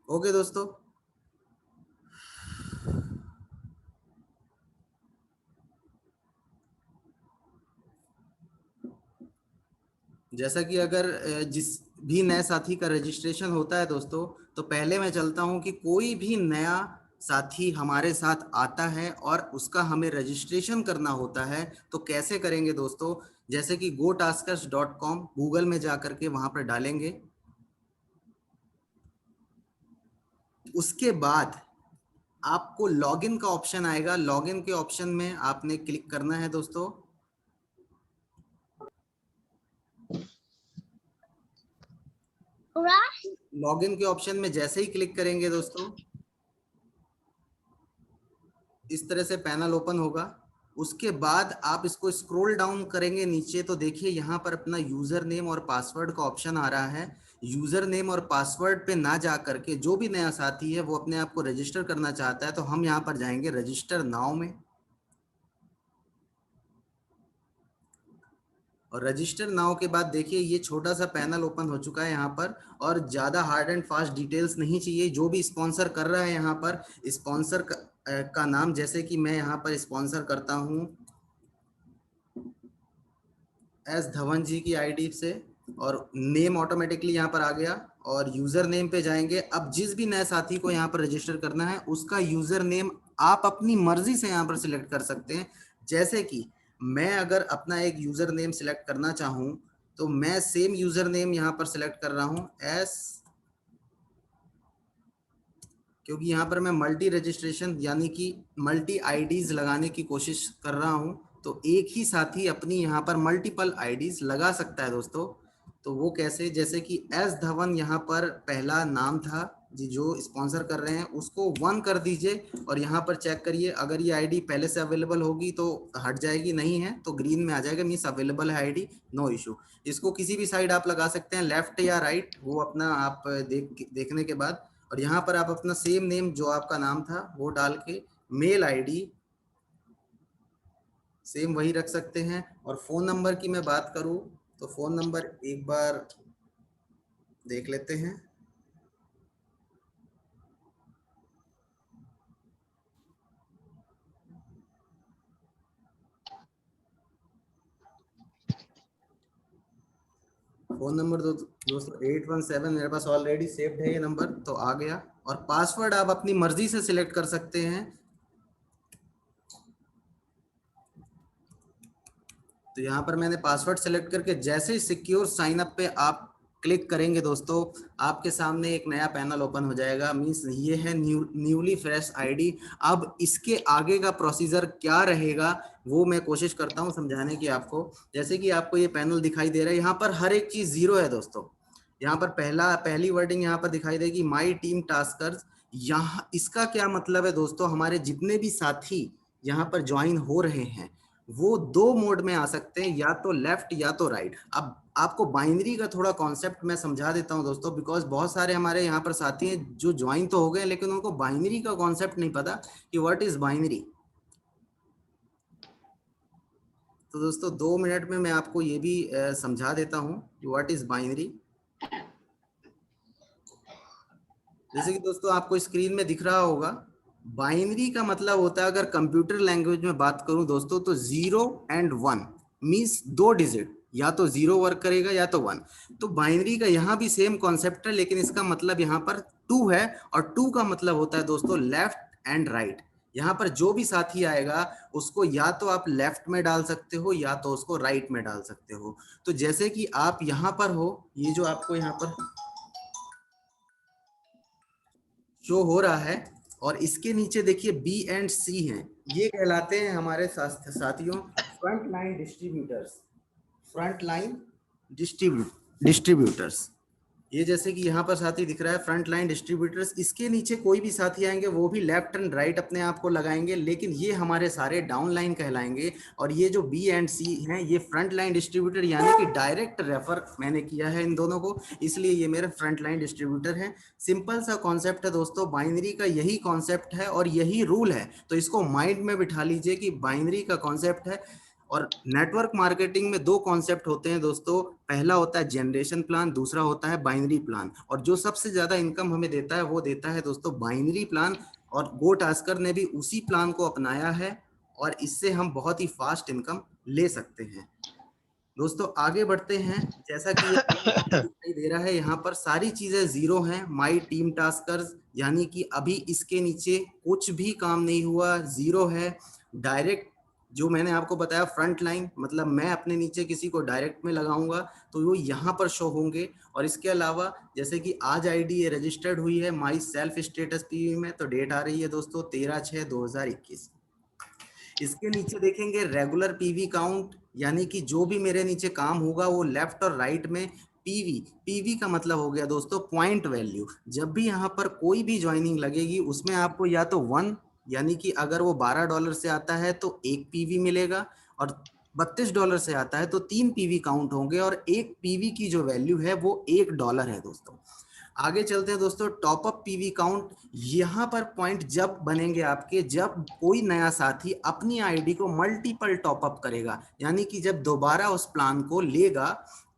Okay दोस्तों, जैसा कि अगर जिस भी नए साथी का रजिस्ट्रेशन होता है दोस्तों, तो पहले मैं चलता हूं कि कोई भी नया साथी हमारे साथ आता है और उसका हमें रजिस्ट्रेशन करना होता है तो कैसे करेंगे दोस्तों। जैसे कि gotaskers.com गूगल में जा करके वहां पर डालेंगे। उसके बाद आपको लॉगिन का ऑप्शन आएगा। लॉगिन के ऑप्शन में आपने क्लिक करना है दोस्तों। लॉगिन के ऑप्शन में जैसे ही क्लिक करेंगे दोस्तों, इस तरह से पैनल ओपन होगा। उसके बाद आप इसको स्क्रॉल डाउन करेंगे नीचे तो देखिए यहाँ पर अपना यूजर नेम और पासवर्ड का ऑप्शन आ रहा है। यूजर नेम और पासवर्ड पे ना जा करके जो भी नया साथी है वो अपने आप को रजिस्टर करना चाहता है तो हम यहाँ पर जाएंगे रजिस्टर नाउ में। और रजिस्टर नाउ के बाद देखिए ये छोटा सा पैनल ओपन हो चुका है यहाँ पर। और ज़्यादा हार्ड एंड फास्ट डिटेल्स नहीं चाहिए। जो भी स्पॉन्सर कर रहा है यहाँ पर स्पॉन्सर का नाम, जैसे कि मैं यहाँ पर स्पॉन्सर करता हूँ एस धवन जी की आईडी से, और नेम ऑटोमेटिकली यहाँ पर आ गया। और यूजर नेम पे जाएंगे। अब जिस भी नए साथी को यहाँ पर रजिस्टर करना है उसका यूजर नेम आप अपनी मर्जी से यहाँ पर सिलेक्ट कर सकते हैं। जैसे कि मैं अगर अपना एक यूजर नेम सिलेक्ट करना चाहूँ तो मैं सेम यूजर नेम यहाँ पर सिलेक्ट कर रहा हूँ एस, क्योंकि यहाँ पर मैं मल्टी रजिस्ट्रेशन यानी कि मल्टी आईडीज लगाने की कोशिश कर रहा हूँ। तो एक ही साथी अपनी यहाँ पर मल्टीपल आईडीज लगा सकता है दोस्तों। तो वो कैसे, जैसे कि एस धवन यहाँ पर पहला नाम था जी, जो स्पॉन्सर कर रहे हैं उसको 1 कर दीजिए। और यहाँ पर चेक करिए, अगर ये आईडी पहले से अवेलेबल होगी तो हट जाएगी, नहीं है तो ग्रीन में आ जाएगा, मीन्स अवेलेबल है आईडी, नो इशू। इसको किसी भी साइड आप लगा सकते हैं, लेफ्ट या राइट, वो अपना आप देखने के बाद। और यहाँ पर आप अपना सेम नेम जो आपका नाम था वो डाल के मेल आईडी सेम वही रख सकते हैं। और फोन नंबर की मैं बात करूं तो फोन नंबर एक बार देख लेते हैं। फोन नंबर दोस्तों 817 मेरे पास ऑलरेडी सेव्ड है ये नंबर, तो आ गया। और पासवर्ड आप अपनी मर्जी से सिलेक्ट कर सकते हैं। तो यहाँ पर मैंने पासवर्ड सेलेक्ट करके जैसे ही सिक्योर साइन अप पे आप क्लिक करेंगे दोस्तों, आपके सामने एक नया पैनल ओपन हो जाएगा। मींस ये है न्यूली फ्रेश आईडी। अब इसके आगे का प्रोसीजर क्या रहेगा वो मैं कोशिश करता हूँ समझाने की आपको। जैसे कि आपको ये पैनल दिखाई दे रहा है, यहाँ पर हर एक चीज जीरो है दोस्तों। यहाँ पर पहली वर्डिंग यहाँ पर दिखाई देगी माई टीम टास्कर्स। यहाँ इसका क्या मतलब है दोस्तों, हमारे जितने भी साथी यहाँ पर ज्वाइन हो रहे हैं वो 2 मोड में आ सकते हैं, या तो लेफ्ट या तो राइट। अब आपको बाइनरी का थोड़ा कॉन्सेप्ट मैं समझा देता हूं दोस्तों, बिकॉज बहुत सारे हमारे यहाँ पर साथी हैं जो ज्वाइन तो हो गए लेकिन उनको बाइनरी का कॉन्सेप्ट नहीं पता कि व्हाट इज बाइनरी। तो दोस्तों 2 मिनट में मैं आपको ये भी समझा देता हूं कि व्हाट इज बाइनरी। जैसे कि दोस्तों आपको स्क्रीन में दिख रहा होगा, बाइनरी का मतलब होता है, अगर कंप्यूटर लैंग्वेज में बात करूं दोस्तों, तो 0 एंड 1 मींस 2 डिजिट, या तो 0 वर्क करेगा या तो 1। तो बाइनरी का यहाँ भी सेम कॉन्सेप्ट है, लेकिन इसका मतलब यहाँ पर 2 है। और 2 का मतलब होता है दोस्तों लेफ्ट एंड राइट। यहाँ पर जो भी साथी आएगा उसको या तो आप लेफ्ट में डाल सकते हो या तो उसको राइट में डाल सकते हो। तो जैसे कि आप यहाँ पर हो, ये जो आपको यहाँ पर शो हो रहा है, और इसके नीचे देखिए बी एंड सी हैं, ये कहलाते हैं हमारे साथियों front line distributors. Front line distributors, ये जैसे कि यहाँ पर साथी दिख रहा है फ्रंट लाइन डिस्ट्रीब्यूटर्स। इसके नीचे कोई भी साथी आएंगे वो भी लेफ्ट एंड राइट अपने आप को लगाएंगे, लेकिन ये हमारे सारे डाउन लाइन कहलाएंगे। और ये जो बी एंड सी हैं ये फ्रंट लाइन डिस्ट्रीब्यूटर, यानी कि डायरेक्ट रेफर मैंने किया है इन दोनों को, इसलिए ये मेरे फ्रंट लाइन डिस्ट्रीब्यूटर हैं। सिंपल सा कॉन्सेप्ट है दोस्तों, बाइनरी का यही कॉन्सेप्ट है और यही रूल है। तो इसको माइंड में बिठा लीजिए कि बाइनरी का कॉन्सेप्ट है और नेटवर्क मार्केटिंग में दो कॉन्सेप्ट होते हैं दोस्तों, पहला होता है जनरेशन प्लान, दूसरा होता है बाइनरी प्लान। और जो सबसे ज्यादा इनकम हमें देता है वो देता है दोस्तों बाइनरी प्लान, और गो टास्कर ने भी उसी प्लान को अपनाया है और इससे हम बहुत ही फास्ट इनकम ले सकते हैं। दोस्तों आगे बढ़ते हैं, जैसा कि ये दिखाई दे रहा है यहाँ पर सारी चीजें जीरो हैं, माई टीम टास्कर्स, यानी कि अभी इसके नीचे कुछ भी काम नहीं हुआ, जीरो है। डायरेक्ट जो मैंने आपको बताया फ्रंट लाइन, मतलब मैं अपने नीचे किसी को डायरेक्ट में लगाऊंगा तो वो यहाँ पर शो होंगे। और इसके अलावा जैसे कि आज आईडी ये रजिस्टर्ड हुई है माई सेल्फ स्टेटस पीवी में, तो डेट आ रही है दोस्तों 13/6/2021। इसके नीचे देखेंगे रेगुलर पीवी काउंट, यानी कि जो भी मेरे नीचे काम होगा वो लेफ्ट और राइट में पीवी, पीवी का मतलब हो गया दोस्तों पॉइंट वैल्यू। जब भी यहाँ पर कोई भी ज्वाइनिंग लगेगी उसमें आपको या तो 1, यानी कि अगर वो $12 से आता है तो 1 पीवी मिलेगा, और $32 से आता है तो 3 पीवी काउंट होंगे, और एक पीवी की जो वैल्यू है वो $1 है दोस्तों। आगे चलते हैं दोस्तों, टॉप अप पीवी काउंट। यहाँ पर पॉइंट जब बनेंगे आपके, जब कोई नया साथी अपनी आईडी को मल्टीपल टॉप अप करेगा, यानी कि जब दोबारा उस प्लान को लेगा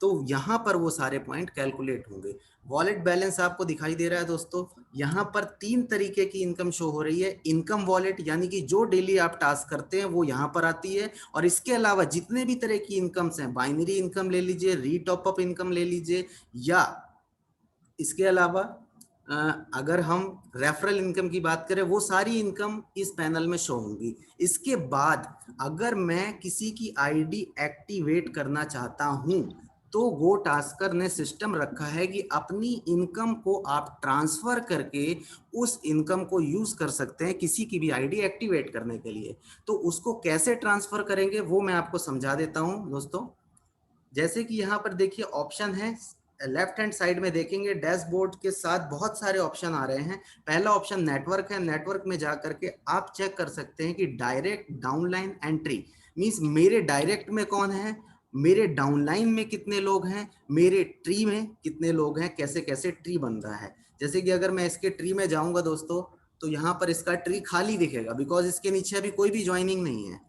तो यहाँ पर वो सारे पॉइंट कैलकुलेट होंगे। वॉलेट बैलेंस आपको दिखाई दे रहा है दोस्तों, यहाँ पर 3 तरीके की इनकम शो हो रही है। इनकम वॉलेट, यानी कि जो डेली आप टास्क करते हैं वो यहाँ पर आती है, और इसके अलावा जितने भी तरह की इनकम्स हैं, बाइनरी इनकम ले लीजिए, रीटॉप अप इनकम ले लीजिए, या इसके अलावा अगर हम रेफरल इनकम की बात करें, वो सारी इनकम इस पैनल में शो होंगी। इसके बाद अगर मैं किसी की आईडी एक्टिवेट करना चाहता हूं तो गो टास्कर ने सिस्टम रखा है कि अपनी इनकम को आप ट्रांसफर करके उस इनकम को यूज कर सकते हैं किसी की भी आईडी एक्टिवेट करने के लिए। तो उसको कैसे ट्रांसफर करेंगे वो मैं आपको समझा देता हूं दोस्तों। जैसे कि यहाँ पर देखिए ऑप्शन है, लेफ्ट हैंड साइड में देखेंगे डैशबोर्ड के साथ बहुत सारे ऑप्शन आ रहे हैं। पहला ऑप्शन नेटवर्क है, नेटवर्क में जाकर के आप चेक कर सकते हैं कि डायरेक्ट डाउनलाइन एंट्री, मींस मेरे डायरेक्ट में कौन है, मेरे डाउनलाइन में कितने लोग हैं, मेरे ट्री में कितने लोग हैं, कैसे कैसे ट्री बन रहा है। जैसे कि अगर मैं इसके ट्री में जाऊंगा दोस्तों तो यहाँ पर इसका ट्री खाली दिखेगा, बिकॉज इसके नीचे अभी कोई भी ज्वाइनिंग नहीं है।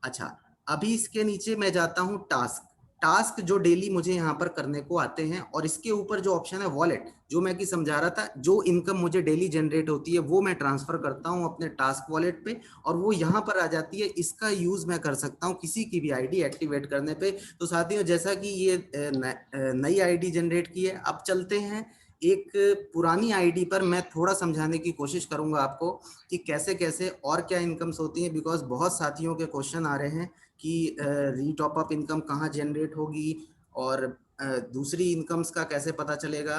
अच्छा, अभी इसके नीचे मैं जाता हूं टास्क, टास्क जो डेली मुझे यहाँ पर करने को आते हैं, और इसके ऊपर जो ऑप्शन है वॉलेट, जो मैं कि समझा रहा था, जो इनकम मुझे डेली जनरेट होती है वो मैं ट्रांसफर करता हूँ अपने टास्क वॉलेट पे, और वो यहाँ पर आ जाती है। इसका यूज मैं कर सकता हूँ किसी की भी आईडी एक्टिवेट करने पे। तो साथियों जैसा कि ये नई आईडी जनरेट की है, अब चलते हैं एक पुरानी आईडी पर। मैं थोड़ा समझाने की कोशिश करूंगा आपको कि कैसे कैसे और क्या इनकम्स होती हैं, बिकॉज बहुत साथियों के क्वेश्चन आ रहे हैं कि रीटॉप अप इनकम कहाँ जनरेट होगी और दूसरी इनकम्स का कैसे पता चलेगा।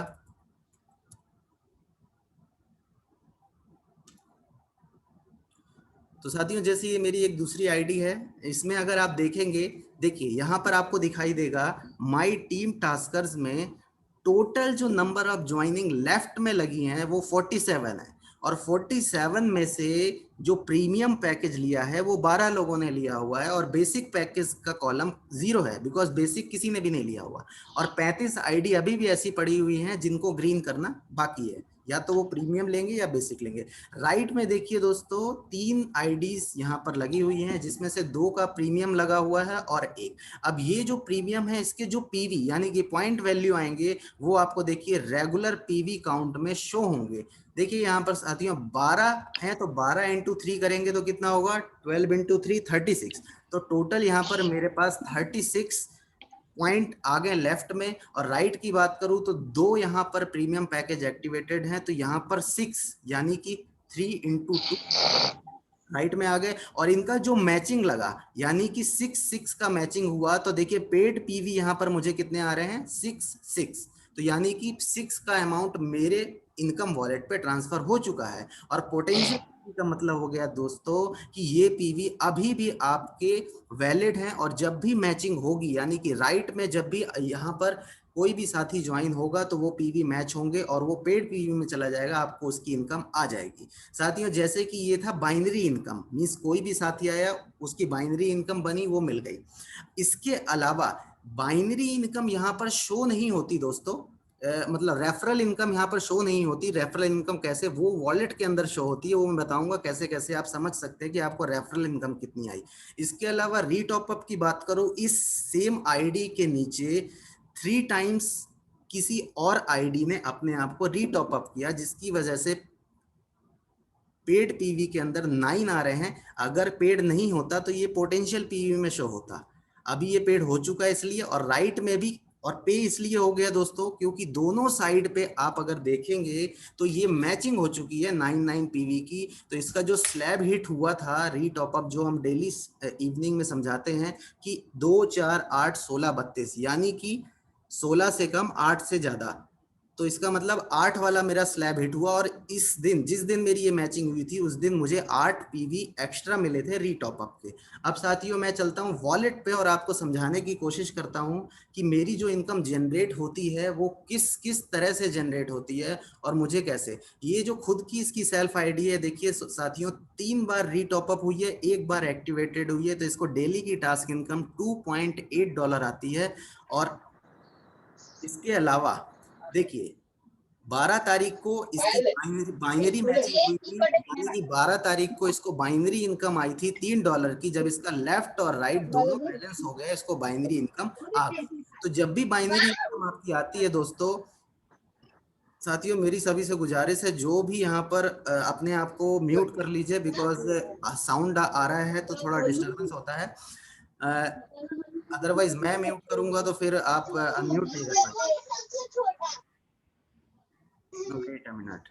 तो साथियों जैसे ये मेरी एक दूसरी आईडी है, इसमें अगर आप देखेंगे, देखिए यहाँ पर आपको दिखाई देगा माई टीम टास्कर्स में टोटल जो नंबर ऑफ ज्वाइनिंग लेफ्ट में लगी हैं वो 47 है, और 47 में से जो प्रीमियम पैकेज लिया है वो 12 लोगों ने लिया हुआ है, और बेसिक पैकेज का कॉलम 0 है, बिकॉज बेसिक किसी ने भी नहीं लिया हुआ। और 35 आईडी अभी भी ऐसी पड़ी हुई हैं जिनको ग्रीन करना बाकी है, या तो वो प्रीमियम लेंगे या बेसिक लेंगे। राइट में देखिए दोस्तों 3 आईडीज यहाँ पर लगी हुई हैं, जिसमें से 2 का प्रीमियम लगा हुआ है और 1। अब ये जो प्रीमियम है इसके जो पीवी यानी कि पॉइंट वैल्यू आएंगे वो आपको देखिए रेगुलर पीवी काउंट में शो होंगे। देखिए यहाँ पर साथियों 12 है तो 12 इंटू 3 करेंगे तो कितना होगा, 12 इंटू 3 36। तो टोटल यहाँ पर मेरे पास 36 पॉइंट आ गए लेफ्ट में। और राइट की बात करूं तो 2 यहाँ पर प्रीमियम पैकेज एक्टिवेटेड है, तो यहाँ पर 6 यानी कि 3 इंटू 2 राइट में आ गए। और इनका जो मैचिंग लगा यानी कि 6 का मैचिंग हुआ, तो देखिए पेड पीवी यहाँ पर मुझे कितने आ रहे हैं, 6। तो यानी कि 6 का अमाउंट मेरे इनकम वॉलेट पे ट्रांसफर हो चुका है। और पोटेंशियल का मतलब हो गया दोस्तों कि ये पीवी अभी भी आपके वैलिड हैं, और जब भी मैचिंग होगी यानी कि राइट में जब भी यहाँ पर कोई भी साथी ज्वाइन होगा तो वो पीवी मैच होंगे और वो पेड पीवी में चला जाएगा, आपको उसकी इनकम आ जाएगी। साथियों जैसे कि ये था बाइनरी इनकम, मींस कोई भी साथी आया उसकी बाइनरी इनकम बनी वो मिल गई। इसके अलावा बाइनरी इनकम यहाँ पर शो नहीं होती दोस्तों, मतलब रेफरल इनकम यहाँ पर शो नहीं होती। रेफरल इनकम कैसे, वो वॉलेट के अंदर शो होती है, वो मैं बताऊंगा कैसे कैसे आप समझ सकते हैं कि आपको रेफरल इनकम कितनी आई। इसके अलावा रीटॉपअप की बात करूं, इस सेम आईडी के नीचे 3 टाइम्स किसी और आईडी ने अपने आप को रीटॉपअप किया, जिसकी वजह से पेड पीवी के अंदर 9 आ रहे हैं। अगर पेड नहीं होता तो ये पोटेंशियल पीवी में शो होता। अभी ये पेड हो चुका है इसलिए, और राइट में भी। और पे इसलिए हो गया दोस्तों क्योंकि दोनों साइड पे आप अगर देखेंगे तो ये मैचिंग हो चुकी है 99 पीवी की। तो इसका जो स्लैब हिट हुआ था रीटॉपअप, जो हम डेली इवनिंग में समझाते हैं कि 2 4 8 16 32, यानी कि 16 से कम 8 से ज्यादा, तो इसका मतलब 8 वाला मेरा स्लैब हिट हुआ। और इस दिन, जिस दिन मेरी ये मैचिंग हुई थी, उस दिन मुझे 8 पीवी एक्स्ट्रा मिले थे रीटॉपअप के। अब साथियों मैं चलता हूँ वॉलेट पे और आपको समझाने की कोशिश करता हूँ कि मेरी जो इनकम जनरेट होती है वो किस किस तरह से जनरेट होती है और मुझे कैसे। ये जो खुद की इसकी सेल्फ आईडी है, देखिए साथियों 3 बार रीटॉपअप हुई है, 1 बार एक्टिवेटेड हुई है, तो इसको डेली की टास्क इनकम $2.8 आती है। और इसके अलावा देखिए 12 तारीख को इसकी बाइनरी मैचिंग हुई थी, यानी कि 12 तारीख को इसको बाइनरी इनकम आई थी $3 की। जब इसका लेफ्ट और राइट दोनों बैलेंस हो गए, इसको बाइनरी इनकम आ गई। तो जब भी बाइनरी इनकम आपकी आती है दोस्तों, साथियों मेरी सभी से गुजारिश है, जो भी यहाँ पर अपने आप को म्यूट कर लीजिए, बिकॉज साउंड आ रहा है तो थोड़ा डिस्टरबेंस होता है। अदरवाइज मैं म्यूट करूंगा तो फिर आप अनम्यूट नहीं कर पाएंगे। Wait a minute.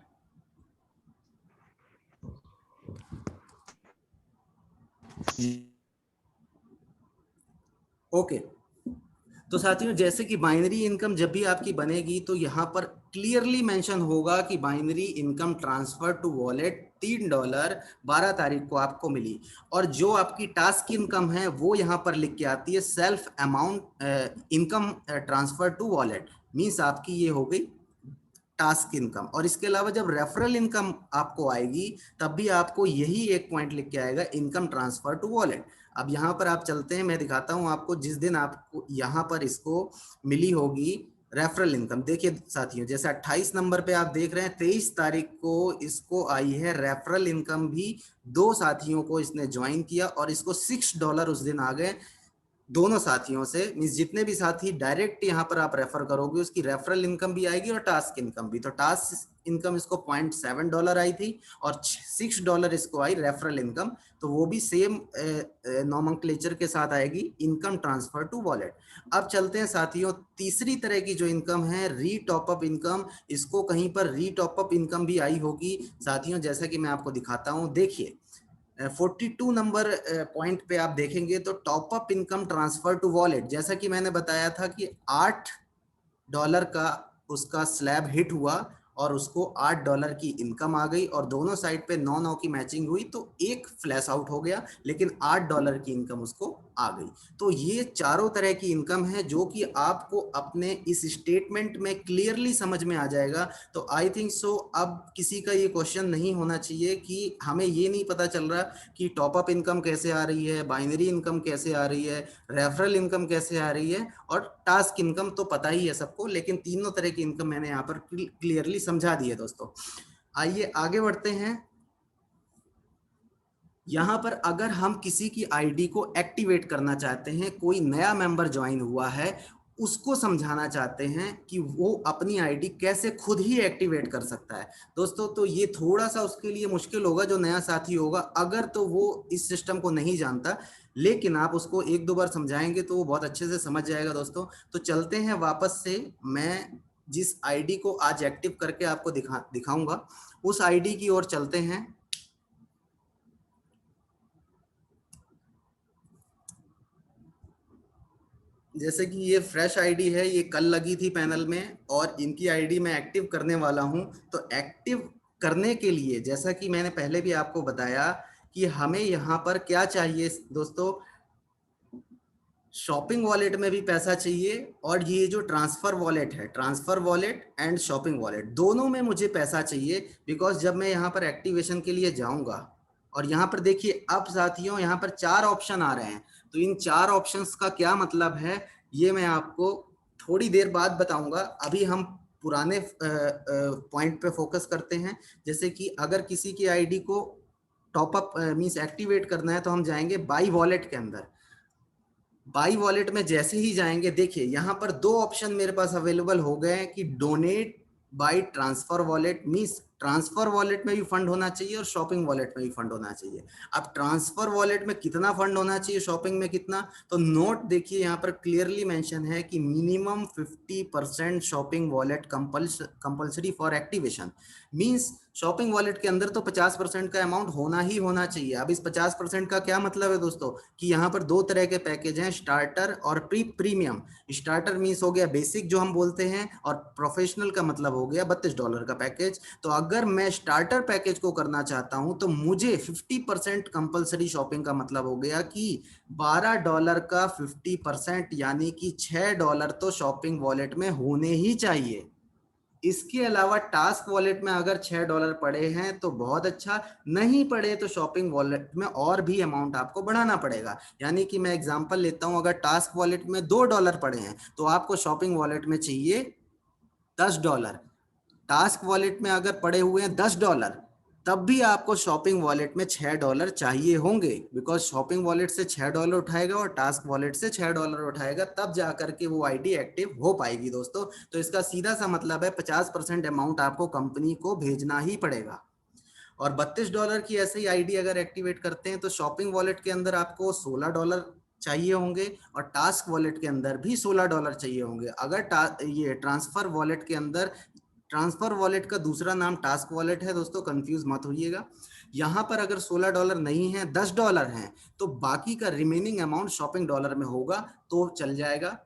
ओके तो साथियों जैसे कि बाइनरी इनकम जब भी आपकी बनेगी तो यहाँ पर क्लियरली मेंशन होगा कि binary income transfer to wallet $3 12 तारीख को आपको मिली। और जो आपकी टास्क इनकम है वो यहाँ पर लिख के आती है self amount income transfer to wallet, means आपकी ये हो गई टास्क इनकम। और इसके अलावा जब रेफरल इनकम आपको आएगी तब भी आपको यही एक पॉइंट लिख के आएगा, इनकम ट्रांसफर टू वॉलेट। अब यहाँ पर आप चलते हैं, मैं दिखाता हूँ आपको जिस दिन आपको यहाँ पर इसको मिली होगी रेफरल इनकम। देखिए साथियों जैसे 28 नंबर पे आप देख रहे हैं 23 तारीख को इसको आई है रेफरल इनकम भी। 2 साथियों को इसने ज्वाइन किया और इसको $6 उस दिन आ गए दोनों साथियों से। मींस जितने भी साथी डायरेक्ट यहाँ पर आप रेफर करोगे उसकी रेफरल इनकम भी आएगी और टास्क इनकम भी। तो टास्क इनकम इसको $0.7 आई थी और $6 इसको आई रेफरल इनकम। तो वो भी सेम नॉमेनक्लेचर के साथ आएगी, इनकम ट्रांसफर टू वॉलेट। अब चलते हैं साथियों तीसरी तरह की जो इनकम है रीटॉपअप इनकम। इसको कहीं पर रीटॉपअप इनकम भी आई होगी साथियों, जैसा कि मैं आपको दिखाता हूँ। देखिए 42 नंबर पॉइंट पे आप देखेंगे तो top up income transfer to wallet, जैसा कि मैंने बताया था कि $8 का उसका स्लैब हिट हुआ और उसको $8 की इनकम आ गई और दोनों साइड पे 9-9 की मैचिंग हुई तो एक फ्लैश आउट हो गया, लेकिन $8 की इनकम उसको आ गई। तो ये चारों तरह की इनकम है जो कि आपको अपने इस स्टेटमेंट में क्लियरली समझ में आ जाएगा। तो आई थिंक सो अब किसी का ये क्वेश्चन नहीं होना चाहिए कि हमें ये नहीं पता चल रहा कि टॉप अप इनकम कैसे आ रही है, बाइनरी इनकम कैसे आ रही है, रेफरल इनकम कैसे आ रही है, और टास्क इनकम तो पता ही है सबको, लेकिन तीनों तरह की इनकम मैंने यहाँ पर क्लियरली समझा दी है दोस्तों। आइए आगे बढ़ते हैं। यहाँ पर अगर हम किसी की आईडी को एक्टिवेट करना चाहते हैं, कोई नया मेंबर ज्वाइन हुआ है, उसको समझाना चाहते हैं कि वो अपनी आईडी कैसे खुद ही एक्टिवेट कर सकता है दोस्तों, तो ये थोड़ा सा उसके लिए मुश्किल होगा जो नया साथी होगा, अगर तो वो इस सिस्टम को नहीं जानता। लेकिन आप उसको 1-2 बार समझाएंगे तो वो बहुत अच्छे से समझ जाएगा दोस्तों। तो चलते हैं वापस से, मैं जिस आईडी को आज एक्टिव करके आपको दिखाऊंगा उस आईडी की ओर चलते हैं। जैसे कि ये फ्रेश आईडी है, ये कल लगी थी पैनल में और इनकी आईडी मैं एक्टिव करने वाला हूं। तो एक्टिव करने के लिए जैसा कि मैंने पहले भी आपको बताया कि हमें यहाँ पर क्या चाहिए दोस्तों, शॉपिंग वॉलेट में भी पैसा चाहिए और ये जो ट्रांसफर वॉलेट है, transfer wallet and shopping wallet, दोनों में मुझे पैसा चाहिए। बिकॉज जब मैं यहाँ पर एक्टिवेशन के लिए जाऊंगा और यहाँ पर देखिए अब साथियों यहाँ पर 4 ऑप्शन आ रहे हैं, तो इन 4 ऑप्शंस का क्या मतलब है ये मैं आपको थोड़ी देर बाद बताऊंगा। अभी हम पुराने पॉइंट पे फोकस करते हैं। जैसे कि अगर किसी की आईडी को टॉपअप मींस एक्टिवेट करना है तो हम जाएंगे बाई वॉलेट के अंदर। बाई वॉलेट में जैसे ही जाएंगे, देखिए यहाँ पर दो ऑप्शन मेरे पास अवेलेबल हो गए हैं कि donate by transfer wallet, means transfer wallet में भी फंड होना चाहिए और शॉपिंग वॉलेट में भी फंड होना चाहिए। अब ट्रांसफर वॉलेट में कितना फंड होना चाहिए, शॉपिंग में कितना, तो नोट देखिए यहाँ पर क्लियरली मेंशन है कि minimum 50% shopping wallet compulsory for activation. Means shopping wallet के अंदर तो 50% का अमाउंट होना ही होना चाहिए। अब इस 50% का क्या मतलब है दोस्तों, कि यहाँ पर दो तरह के पैकेज हैं, स्टार्टर और प्रीमियम। स्टार्टर मींस हो गया बेसिक जो हम बोलते हैं, और प्रोफेशनल का मतलब हो गया $32 का पैकेज। तो अगर मैं स्टार्टर पैकेज को करना चाहता हूं तो मुझे 50% कंपल्सरी शॉपिंग का मतलब हो गया कि $12 का 50% यानी कि $6 तो शॉपिंग वॉलेट में होने ही चाहिए। इसके अलावा टास्क वॉलेट में अगर $6 पड़े हैं तो बहुत अच्छा, नहीं पड़े तो शॉपिंग वॉलेट में और भी अमाउंट आपको बढ़ाना पड़ेगा। यानी कि मैं एग्जांपल लेता हूं, अगर टास्क वॉलेट में $2 पड़े हैं तो आपको शॉपिंग वॉलेट में चाहिए $10। टास्क वॉलेट में अगर पड़े हुए हैं $10, तब भी आपको शॉपिंग वॉलेट में $6 चाहिए होंगे, बिकॉज शॉपिंग वॉलेट से $6 उठाएगा और टास्क वॉलेट से $6 उठाएगा, तब जाकर के वो आईडी एक्टिव हो पाएगी दोस्तों। तो इसका सीधा सा मतलब है 50% अमाउंट आपको कंपनी को भेजना ही पड़ेगा। और $32 की ऐसे ही आईडी अगर एक्टिवेट करते हैं तो शॉपिंग वॉलेट के अंदर आपको $16 चाहिए होंगे और टास्क वॉलेट के अंदर भी $16 चाहिए होंगे। अगर ये ट्रांसफर वॉलेट के अंदर, ट्रांसफर वॉलेट का दूसरा नाम टास्क वॉलेट है दोस्तों, कंफ्यूज मत होइएगा। यहाँ पर अगर $16 नहीं है, $10 है, तो बाकी का रिमेनिंग अमाउंट शॉपिंग डॉलर में होगा तो चल जाएगा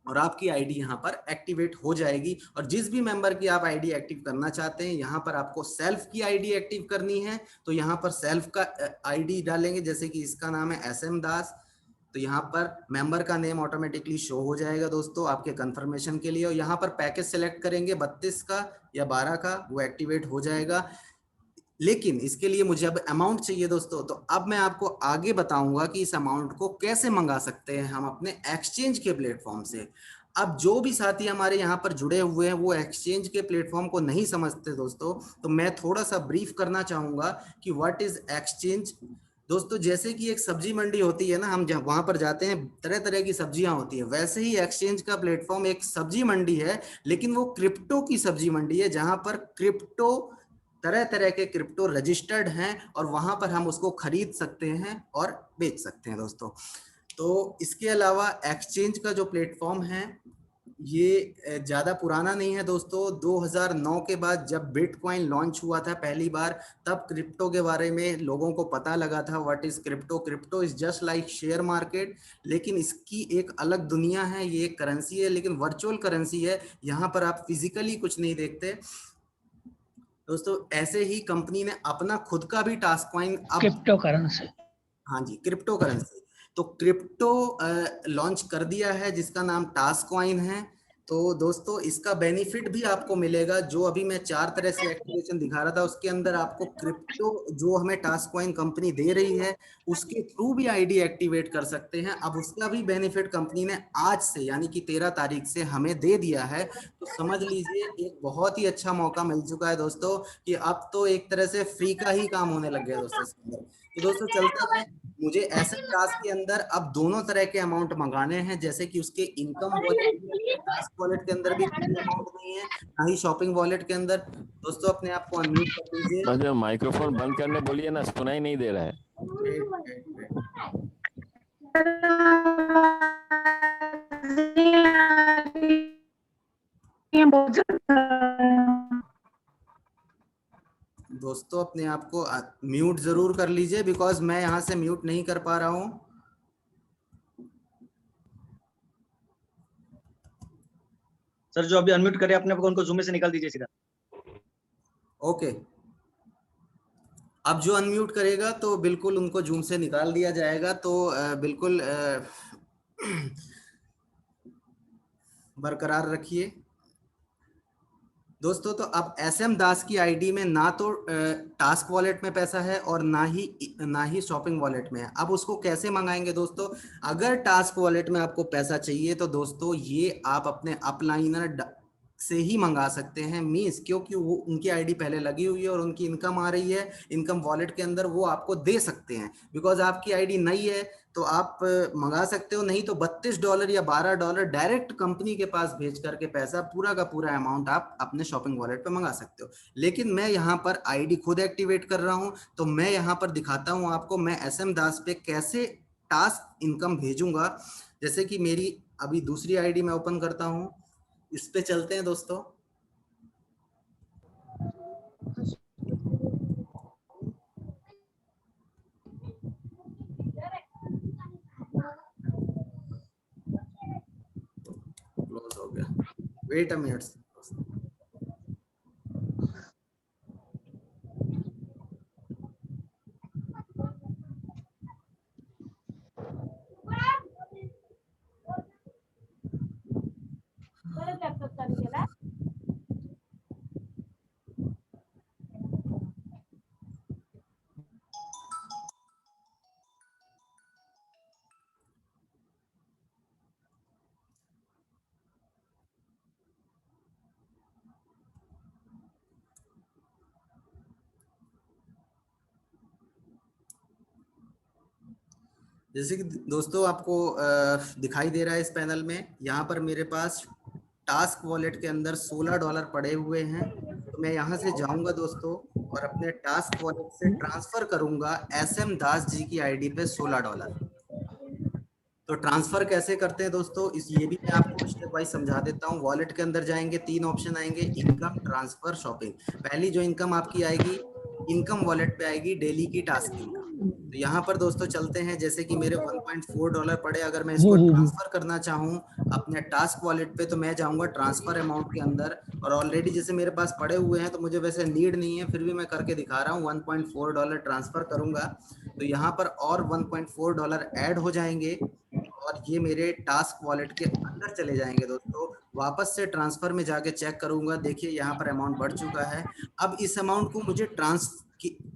और आपकी आईडी यहाँ पर एक्टिवेट हो जाएगी। और जिस भी मेंबर की आप आईडी एक्टिव करना चाहते हैं, यहाँ पर आपको सेल्फ की आईडी एक्टिव करनी है तो यहाँ पर सेल्फ का आईडी डालेंगे। जैसे कि इसका नाम है SM दास, तो यहाँ पर मेंबर का नेम ऑटोमेटिकली शो हो जाएगा दोस्तों आपके कंफर्मेशन के लिए। और यहाँ पर पैकेज सेलेक्ट करेंगे 32 का या 12 का, वो एक्टिवेट हो जाएगा। लेकिन इसके लिए मुझे अब अमाउंट चाहिए दोस्तों, तो अब मैं आपको आगे बताऊंगा कि इस अमाउंट को कैसे मंगा सकते हैं हम अपने एक्सचेंज के प्लेटफॉर्म से। अब जो भी साथी हमारे यहाँ पर जुड़े हुए हैं वो एक्सचेंज के प्लेटफॉर्म को नहीं समझते दोस्तों, तो मैं थोड़ा सा ब्रीफ करना चाहूंगा कि व्हाट इज एक्सचेंज। दोस्तों जैसे कि एक सब्जी मंडी होती है ना, हम जब वहां पर जाते हैं तरह तरह की सब्जियां होती है, वैसे ही एक्सचेंज का प्लेटफॉर्म एक सब्जी मंडी है, लेकिन वो क्रिप्टो की सब्जी मंडी है, जहां पर क्रिप्टो, तरह तरह के क्रिप्टो रजिस्टर्ड हैं और वहां पर हम उसको खरीद सकते हैं और बेच सकते हैं दोस्तों। तो इसके अलावा एक्सचेंज का जो प्लेटफॉर्म है ये ज्यादा पुराना नहीं है दोस्तों। 2009 के बाद जब बिटकॉइन लॉन्च हुआ था पहली बार, तब क्रिप्टो के बारे में लोगों को पता लगा था what is crypto. Crypto is just like share market, लेकिन इसकी एक अलग दुनिया है, ये एक करेंसी है लेकिन वर्चुअल करेंसी है, यहाँ पर आप फिजिकली कुछ नहीं देखते दोस्तों। ऐसे ही कंपनी ने अपना खुद का भी टास्क कॉइन अब, क्रिप्टो करेंसी, हाँ जी क्रिप्टो करेंसी, तो क्रिप्टो लॉन्च कर दिया है जिसका नाम टास्क कॉइन है। तो दोस्तों इसका बेनिफिट भी आपको मिलेगा, जो अभी मैं 4 तरह से एक्टिवेशन दिखा रहा था उसके अंदर आपको क्रिप्टो जो हमें टास्क कॉइन कंपनी दे रही है उसके थ्रू भी आईडी एक्टिवेट कर सकते हैं। अब उसका भी बेनिफिट कंपनी ने आज से यानी कि 13 तारीख से हमें दे दिया है। तो समझ लीजिए एक बहुत ही अच्छा मौका मिल चुका है दोस्तों कि अब तो एक तरह से फ्री का ही काम होने लग गया दोस्तों इसके अंदर। तो दोस्तों चलते हैं, मुझे ऐसे टास्क के अंदर अब दोनों तरह के अमाउंट मंगाने हैं, जैसे कि उसके इनकम वॉलेट में, टास्क वॉलेट के अंदर भी कोई अमाउंट नहीं है, ना ही शॉपिंग वॉलेट के अंदर। दोस्तों अपने आप को अनम्यूट कर लीजिए। बस माइक्रोफोन बंद करने बोलिए ना, सुनाई नहीं दे रहा है। वेट वेट वेट, दोस्तों अपने आप को म्यूट जरूर कर लीजिए बिकॉज मैं यहाँ से म्यूट नहीं कर पा रहा हूँ। सर जो अभी अनम्यूट करे अपने को उनको जूम में से निकाल दीजिए सीधा। ओके, अब जो अनम्यूट करेगा तो बिल्कुल उनको जूम से निकाल दिया जाएगा। तो बिल्कुल बरकरार रखिए दोस्तों। तो अब SM दास की आईडी में ना तो टास्क वॉलेट में पैसा है और ना ही शॉपिंग वॉलेट में है। अब उसको कैसे मंगाएंगे दोस्तों, अगर टास्क वॉलेट में आपको पैसा चाहिए तो दोस्तों ये आप अपने अपलाइनर से ही मंगा सकते हैं, मीन्स क्योंकि वो उनकी आईडी पहले लगी हुई है और उनकी इनकम आ रही है, इनकम वॉलेट के अंदर वो आपको दे सकते हैं। बिकॉज आपकी आईडी नई है तो आप मंगा सकते हो, नहीं तो $32 या $12 डायरेक्ट कंपनी के पास भेज करके पैसा पूरा का पूरा अमाउंट आप अपने शॉपिंग वॉलेट पे मंगा सकते हो। लेकिन मैं यहाँ पर आईडी खुद एक्टिवेट कर रहा हूँ, तो मैं यहाँ पर दिखाता हूँ आपको मैं SM दास पे कैसे टास्क इनकम भेजूंगा। जैसे कि मेरी अभी दूसरी आईडी मैं ओपन करता हूँ, इस पे चलते हैं दोस्तों। क्लोज हो गया, वेट अ मिनट। जैसे कि दोस्तों आपको दिखाई दे रहा है इस पैनल में, यहाँ पर मेरे पास टास्क वॉलेट के अंदर $16 पड़े हुए हैं। तो मैं यहाँ से जाऊंगा दोस्तों और अपने टास्क वॉलेट से ट्रांसफर करूंगा SM दास जी की आईडी पे $16। तो ट्रांसफर कैसे करते हैं दोस्तों, इस ये भी मैं आपको स्टेप वाइज समझा देता हूँ। वॉलेट के अंदर जाएंगे, 3 ऑप्शन आएंगे, इनकम, ट्रांसफर, शॉपिंग। पहली जो इनकम आपकी आएगी, इनकम वॉलेट पे आएगी डेली की टास्क इनकम। तो यहाँ पर दोस्तों चलते हैं, जैसे कि मेरे $1.4 पड़े, अगर मैं इसको ट्रांसफर करना चाहूँ अपने टास्क वॉलेट पे तो मैं जाऊंगा ट्रांसफर अमाउंट के अंदर। और ऑलरेडी जैसे मेरे पास पड़े हुए हैं तो मुझे वैसे नीड नहीं है, फिर भी मैं करके दिखा रहा हूँ। $1.4 ट्रांसफर करूंगा तो यहाँ पर और $1.4 ऐड हो जाएंगे और ये मेरे टास्क वॉलेट के अंदर चले जाएंगे दोस्तों। वापस से ट्रांसफर में जाके चेक करूंगा, देखिए यहाँ पर अमाउंट बढ़ चुका है। अब इस अमाउंट को मुझे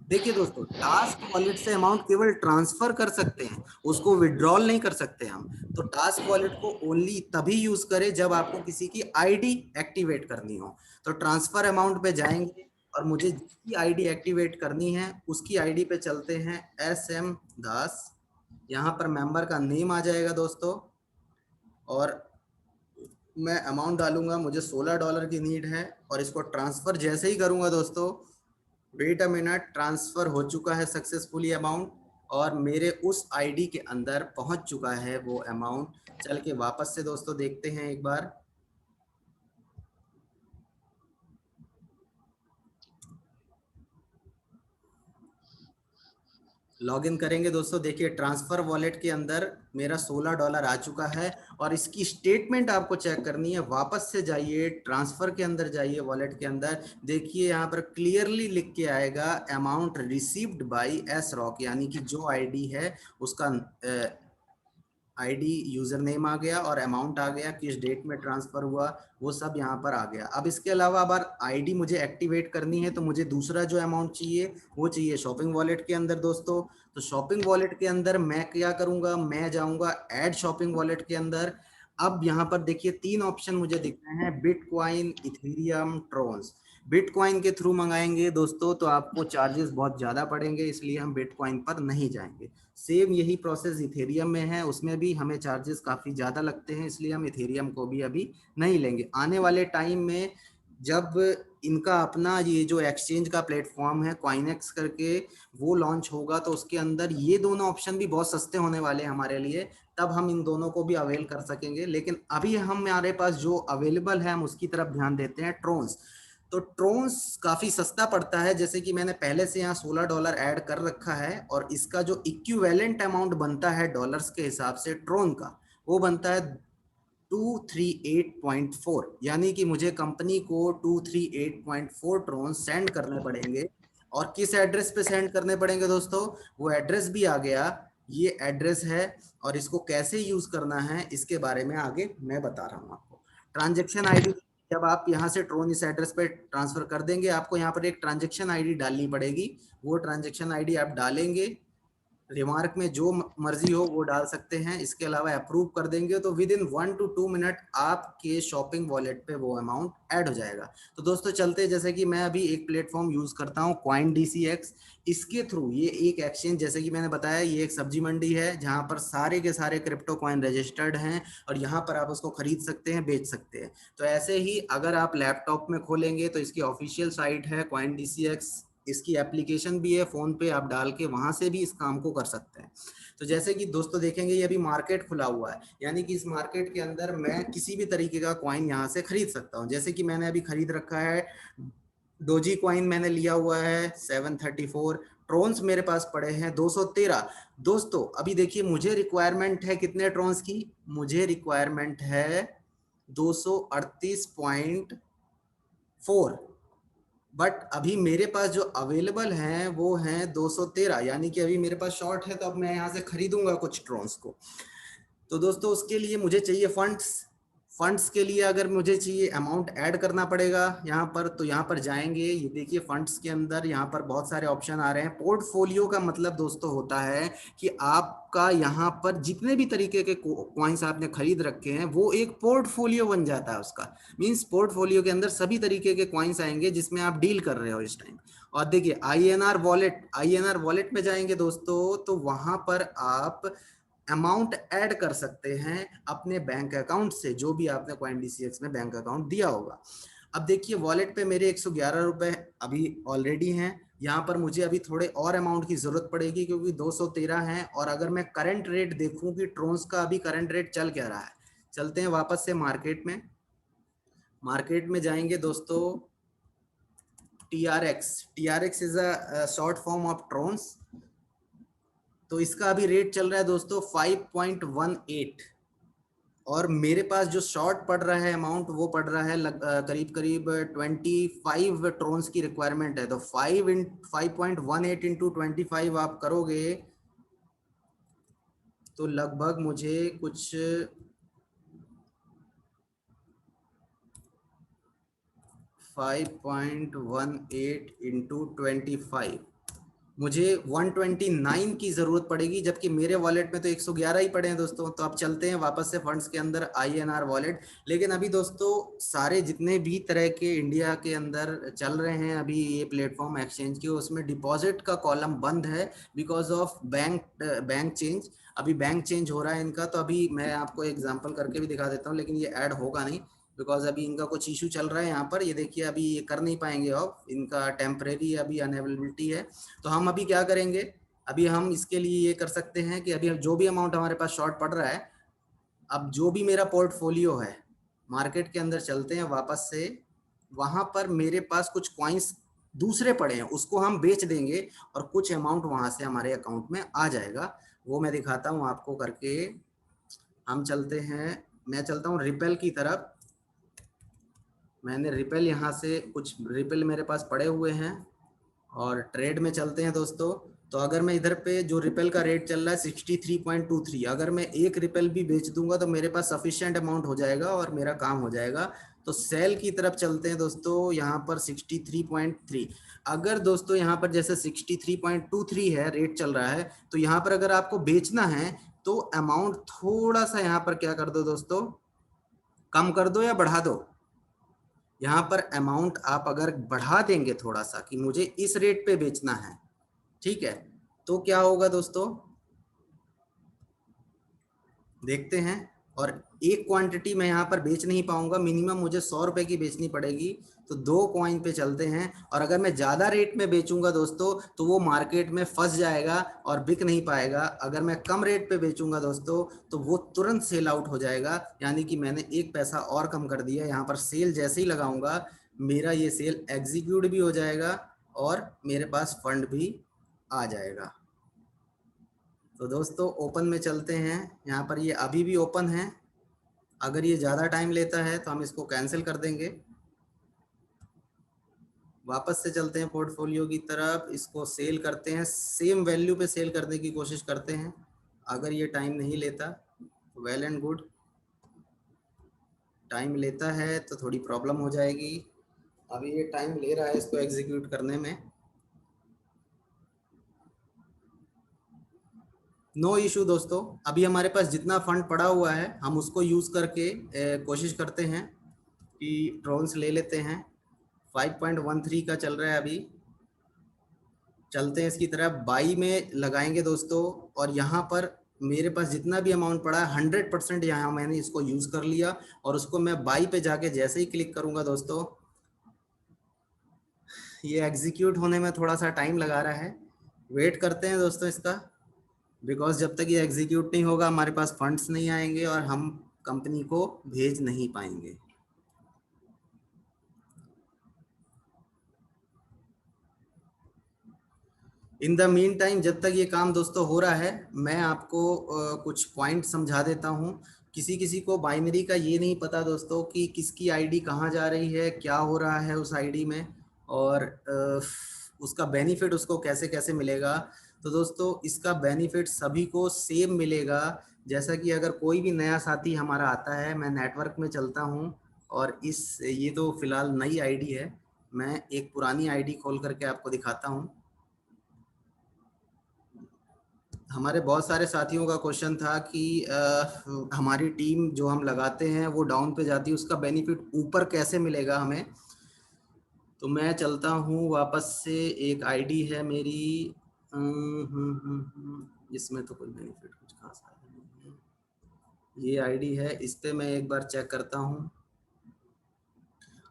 देखिए दोस्तों, टास्क वॉलेट से अमाउंट केवल ट्रांसफर कर सकते हैं, उसको विड्रॉल नहीं कर सकते हम। तो टास्क वॉलेट को ओनली तभी यूज करें जब आपको किसी की आईडी एक्टिवेट करनी हो। तो ट्रांसफर अमाउंट पे जाएंगे और मुझे जिसकी आईडी एक्टिवेट करनी है उसकी आईडी पे चलते हैं, SM दास। यहाँ पर मेंबर का नेम आ जाएगा दोस्तों और मैं अमाउंट डालूंगा, मुझे $16 की नीड है और इसको ट्रांसफर जैसे ही करूंगा दोस्तों, वेट अ मिनट, ट्रांसफर हो चुका है सक्सेसफुली अमाउंट और मेरे उस आईडी के अंदर पहुंच चुका है वो अमाउंट। चल के वापस से दोस्तों देखते हैं एक बार। लॉगिन करेंगे दोस्तों, देखिए ट्रांसफर वॉलेट के अंदर मेरा $16 आ चुका है और इसकी स्टेटमेंट आपको चेक करनी है। वापस से जाइए, ट्रांसफर के अंदर जाइए, वॉलेट के अंदर देखिए यहाँ पर क्लियरली लिख के आएगा amount received by S rock, यानी कि जो आईडी है उसका आईडी, यूजर नेम आ गया और अमाउंट आ गया, किस डेट में ट्रांसफर हुआ वो सब यहाँ पर आ गया। अब इसके अलावा अगर आईडी मुझे एक्टिवेट करनी है तो मुझे दूसरा जो अमाउंट चाहिए वो चाहिए शॉपिंग वॉलेट के अंदर दोस्तों। तो शॉपिंग वॉलेट के अंदर मैं क्या करूंगा, मैं जाऊंगा ऐड शॉपिंग वॉलेट के अंदर। अब यहाँ पर देखिए 3 ऑप्शन मुझे दिख रहे हैं, बिटकॉइन, इथेरियम, ट्रोन्स। बिटकॉइन के थ्रू मंगाएंगे दोस्तों तो आपको चार्जेस बहुत ज्यादा पड़ेंगे, इसलिए हम बिटकॉइन पर नहीं जाएंगे। सेम यही प्रोसेस इथेरियम में है, उसमें भी हमें चार्जेस काफी ज्यादा लगते हैं, इसलिए हम इथेरियम को भी अभी नहीं लेंगे। आने वाले टाइम में जब इनका अपना ये जो एक्सचेंज का प्लेटफॉर्म है कॉइनेक्स करके वो लॉन्च होगा तो उसके अंदर ये दोनों ऑप्शन भी बहुत सस्ते होने वाले हैं हमारे लिए, तब हम इन दोनों को भी अवेल कर सकेंगे। लेकिन अभी हमारे पास जो अवेलेबल है हम उसकी तरफ ध्यान देते हैं, ट्रोन्स। तो ट्रोन्स काफी सस्ता पड़ता है, जैसे कि मैंने पहले से यहाँ $16 ऐड कर रखा है और इसका जो इक्विवेलेंट अमाउंट बनता है डॉलर्स के हिसाब से ट्रोन का, वो बनता है 238.4, यानी कि मुझे कंपनी को 238.4 ट्रोन सेंड करने पड़ेंगे। और किस एड्रेस पे सेंड करने पड़ेंगे दोस्तों, वो एड्रेस भी आ गया, ये एड्रेस है। और इसको कैसे यूज करना है इसके बारे में आगे मैं बता रहा हूँ आपको। ट्रांजेक्शन आईडी, जब आप यहाँ से ट्रोन इस एड्रेस पे ट्रांसफर कर देंगे, आपको यहाँ पर एक ट्रांजेक्शन आईडी डालनी पड़ेगी। वो ट्रांजेक्शन आईडी आप डालेंगे रिमार्क में जो मर्जी हो वो डाल सकते हैं। इसके अलावा अप्रूव कर देंगे तो विद इन 1 to 2 मिनट आपके शॉपिंग वॉलेट पे वो अमाउंट ऐड हो जाएगा। तो दोस्तों चलते, जैसे कि मैं अभी एक प्लेटफॉर्म यूज करता हूँ CoinDCX। इसके थ्रू ये एक एक्सचेंज, जैसे कि मैंने बताया, ये एक सब्जी मंडी है जहां पर सारे के सारे क्रिप्टो कॉइन रजिस्टर्ड हैं और यहाँ पर आप उसको खरीद सकते हैं, बेच सकते हैं। तो ऐसे ही अगर आप लैपटॉप में खोलेंगे तो इसकी ऑफिशियल साइट है CoinDCX, इसकी एप्लीकेशन भी है, फोन पे आप डाल के वहां से भी इस काम को कर सकते हैं। तो जैसे कि दोस्तों देखेंगे ये अभी मार्केट खुला हुआ है, यानी कि इस मार्केट के अंदर मैं किसी भी तरीके का कॉइन यहाँ से खरीद सकता हूँ। जैसे कि मैंने अभी खरीद रखा है डोजी कॉइन, मैंने लिया हुआ है 734। ट्रोन्स मेरे पास पड़े हैं 213। दोस्तों अभी देखिए मुझे रिक्वायरमेंट है कितने ट्रोन्स की, मुझे रिक्वायरमेंट है 238.4, बट अभी मेरे पास जो अवेलेबल हैं वो हैं 213, यानी कि अभी मेरे पास शॉर्ट है। तो अब मैं यहाँ से खरीदूंगा कुछ ट्रोन्स को। तो दोस्तों उसके लिए मुझे चाहिए फंड्स। फंड्स के लिए अगर मुझे चाहिए अमाउंट ऐड करना पड़ेगा यहाँ पर, तो यहाँ पर जाएंगे, ये देखिए फंड्स के अंदर यहाँ पर बहुत सारे ऑप्शन आ रहे हैं। पोर्टफोलियो का मतलब दोस्तों होता है कि आपका यहाँ पर जितने भी तरीके के कॉइन्स आपने खरीद रखे हैं वो एक पोर्टफोलियो बन जाता है उसका। मींस पोर्टफोलियो के अंदर सभी तरीके के कॉइन्स आएंगे जिसमें आप डील कर रहे हो इस टाइम। और देखिए INR वॉलेट में जाएंगे दोस्तों, तो वहां पर आप अमाउंट ऐड कर सकते हैं अपने बैंक अकाउंट से, जो भी आपने CoinDCX में बैंक अकाउंट दिया होगा। अब देखिए वॉलेट पे मेरे 111 रुपए अभी ऑलरेडी हैं। यहाँ पर मुझे अभी थोड़े और अमाउंट की जरूरत पड़ेगी क्योंकि 213 हैं। और अगर मैं करंट रेट देखूं कि ट्रोन्स का अभी करंट रेट चल क्या रहा है, चलते हैं वापस से मार्केट में। मार्केट में जाएंगे दोस्तों, TRX is a short form of Trons. तो इसका अभी रेट चल रहा है दोस्तों 5.18, और मेरे पास जो शॉर्ट पड़ रहा है अमाउंट वो पड़ रहा है करीब करीब 25 ट्रोन्स की रिक्वायरमेंट है। तो 5.18 इंटू 25 आप करोगे तो लगभग मुझे कुछ 5.18 इंटू 25 मुझे 129 की जरूरत पड़ेगी, जबकि मेरे वॉलेट में तो 111 ही पड़े हैं दोस्तों। तो अब चलते हैं वापस से फंड्स के अंदर, INR वॉलेट। लेकिन अभी दोस्तों सारे जितने भी तरह के इंडिया के अंदर चल रहे हैं अभी ये प्लेटफॉर्म एक्सचेंज के, उसमें डिपॉजिट का कॉलम बंद है बिकॉज ऑफ बैंक चेंज। अभी बैंक चेंज हो रहा है इनका, तो अभी मैं आपको एग्जाम्पल करके भी दिखा देता हूँ, लेकिन ये ऐड होगा नहीं बिकॉज अभी इनका कुछ इशू चल रहा है यहाँ पर। ये देखिए अभी ये कर नहीं पाएंगे ऑफ, इनका टेम्परेरी अभी अनअवेलेबिलिटी है। तो हम अभी क्या करेंगे, अभी हम इसके लिए ये कर सकते हैं कि अभी जो भी अमाउंट हमारे पास शॉर्ट पड़ रहा है, अब जो भी मेरा पोर्टफोलियो है, मार्केट के अंदर चलते हैं वापस से। वहां पर मेरे पास कुछ कॉइन्स दूसरे पड़े हैं, उसको हम बेच देंगे और कुछ अमाउंट वहां से हमारे अकाउंट में आ जाएगा। वो मैं दिखाता हूँ आपको करके। हम चलते हैं, मैं चलता हूँ रिपेल की तरफ। मैंने रिपेल, यहाँ से कुछ रिपेल मेरे पास पड़े हुए हैं और ट्रेड में चलते हैं दोस्तों। तो अगर मैं इधर पे जो रिपेल का रेट चल रहा है 63.23, अगर मैं एक रिपेल भी बेच दूंगा तो मेरे पास सफिशिएंट अमाउंट हो जाएगा और मेरा काम हो जाएगा। तो सेल की तरफ चलते हैं दोस्तों, यहाँ पर 63.3। अगर दोस्तों यहाँ पर जैसे 63.23 है रेट चल रहा है, तो यहाँ पर अगर आपको बेचना है तो अमाउंट थोड़ा सा यहाँ पर क्या कर दो दोस्तों, कम कर दो या बढ़ा दो। यहाँ पर अमाउंट आप अगर बढ़ा देंगे थोड़ा सा कि मुझे इस रेट पे बेचना है, ठीक है, तो क्या होगा दोस्तों देखते हैं। और एक क्वांटिटी मैं यहाँ पर बेच नहीं पाऊंगा, मिनिमम मुझे 100 रुपए की बेचनी पड़ेगी। तो 2 कॉइन पे चलते हैं। और अगर मैं ज्यादा रेट में बेचूंगा दोस्तों तो वो मार्केट में फंस जाएगा और बिक नहीं पाएगा। अगर मैं कम रेट पे बेचूंगा दोस्तों तो वो तुरंत सेल आउट हो जाएगा, यानी कि मैंने 1 पैसा और कम कर दिया। यहाँ पर सेल जैसे ही लगाऊंगा मेरा ये सेल एग्जीक्यूट भी हो जाएगा और मेरे पास फंड भी आ जाएगा। तो दोस्तों ओपन में चलते हैं, यहाँ पर ये अभी भी ओपन है। अगर ये ज़्यादा टाइम लेता है तो हम इसको कैंसिल कर देंगे। वापस से चलते हैं पोर्टफोलियो की तरफ, इसको सेल करते हैं, सेम वैल्यू पे सेल करने की कोशिश करते हैं। अगर ये टाइम नहीं लेता तो वेल एंड गुड, टाइम लेता है तो थोड़ी प्रॉब्लम हो जाएगी। अभी ये टाइम ले रहा है इसको एग्जीक्यूट करने में। नो इशू दोस्तों, अभी हमारे पास जितना फंड पड़ा हुआ है हम उसको यूज करके कोशिश करते हैं कि ट्रोन्स ले लेते हैं। 5.13 का चल रहा है अभी, चलते हैं इसकी तरफ, बाई में लगाएंगे दोस्तों। और यहाँ पर मेरे पास जितना भी अमाउंट पड़ा है 100% यहाँ मैंने इसको यूज कर लिया, और उसको मैं बाई पे जाके जैसे ही क्लिक करूंगा दोस्तों, ये एग्जीक्यूट होने में थोड़ा सा टाइम लगा रहा है। वेट करते हैं दोस्तों इसका, बिकॉज जब तक ये एग्जीक्यूट नहीं होगा हमारे पास फंड्स नहीं आएंगे और हम कंपनी को भेज नहीं पाएंगे। इन द मीन टाइम जब तक ये काम दोस्तों हो रहा है, मैं आपको कुछ पॉइंट समझा देता हूँ। किसी किसी को बाइनरी का ये नहीं पता दोस्तों कि किसकी आईडी कहाँ जा रही है, क्या हो रहा है उस आईडी में, और उसका बेनिफिट उसको कैसे कैसे मिलेगा। तो दोस्तों इसका बेनिफिट सभी को सेम मिलेगा। जैसा कि अगर कोई भी नया साथी हमारा आता है, मैं नेटवर्क में चलता हूँ, और ये तो फिलहाल नई आईडी है, मैं एक पुरानी आईडी खोल करके आपको दिखाता हूँ। हमारे बहुत सारे साथियों का क्वेश्चन था कि हमारी टीम जो हम लगाते हैं वो डाउन पे जाती है, उसका बेनिफिट ऊपर कैसे मिलेगा हमें। तो मैं चलता हूँ वापस से, एक आईडी है मेरी, इसमें तो कोई बेनिफिट कुछ खास नहीं है। ये आईडी है, इस पे मैं एक बार चेक करता हूँ।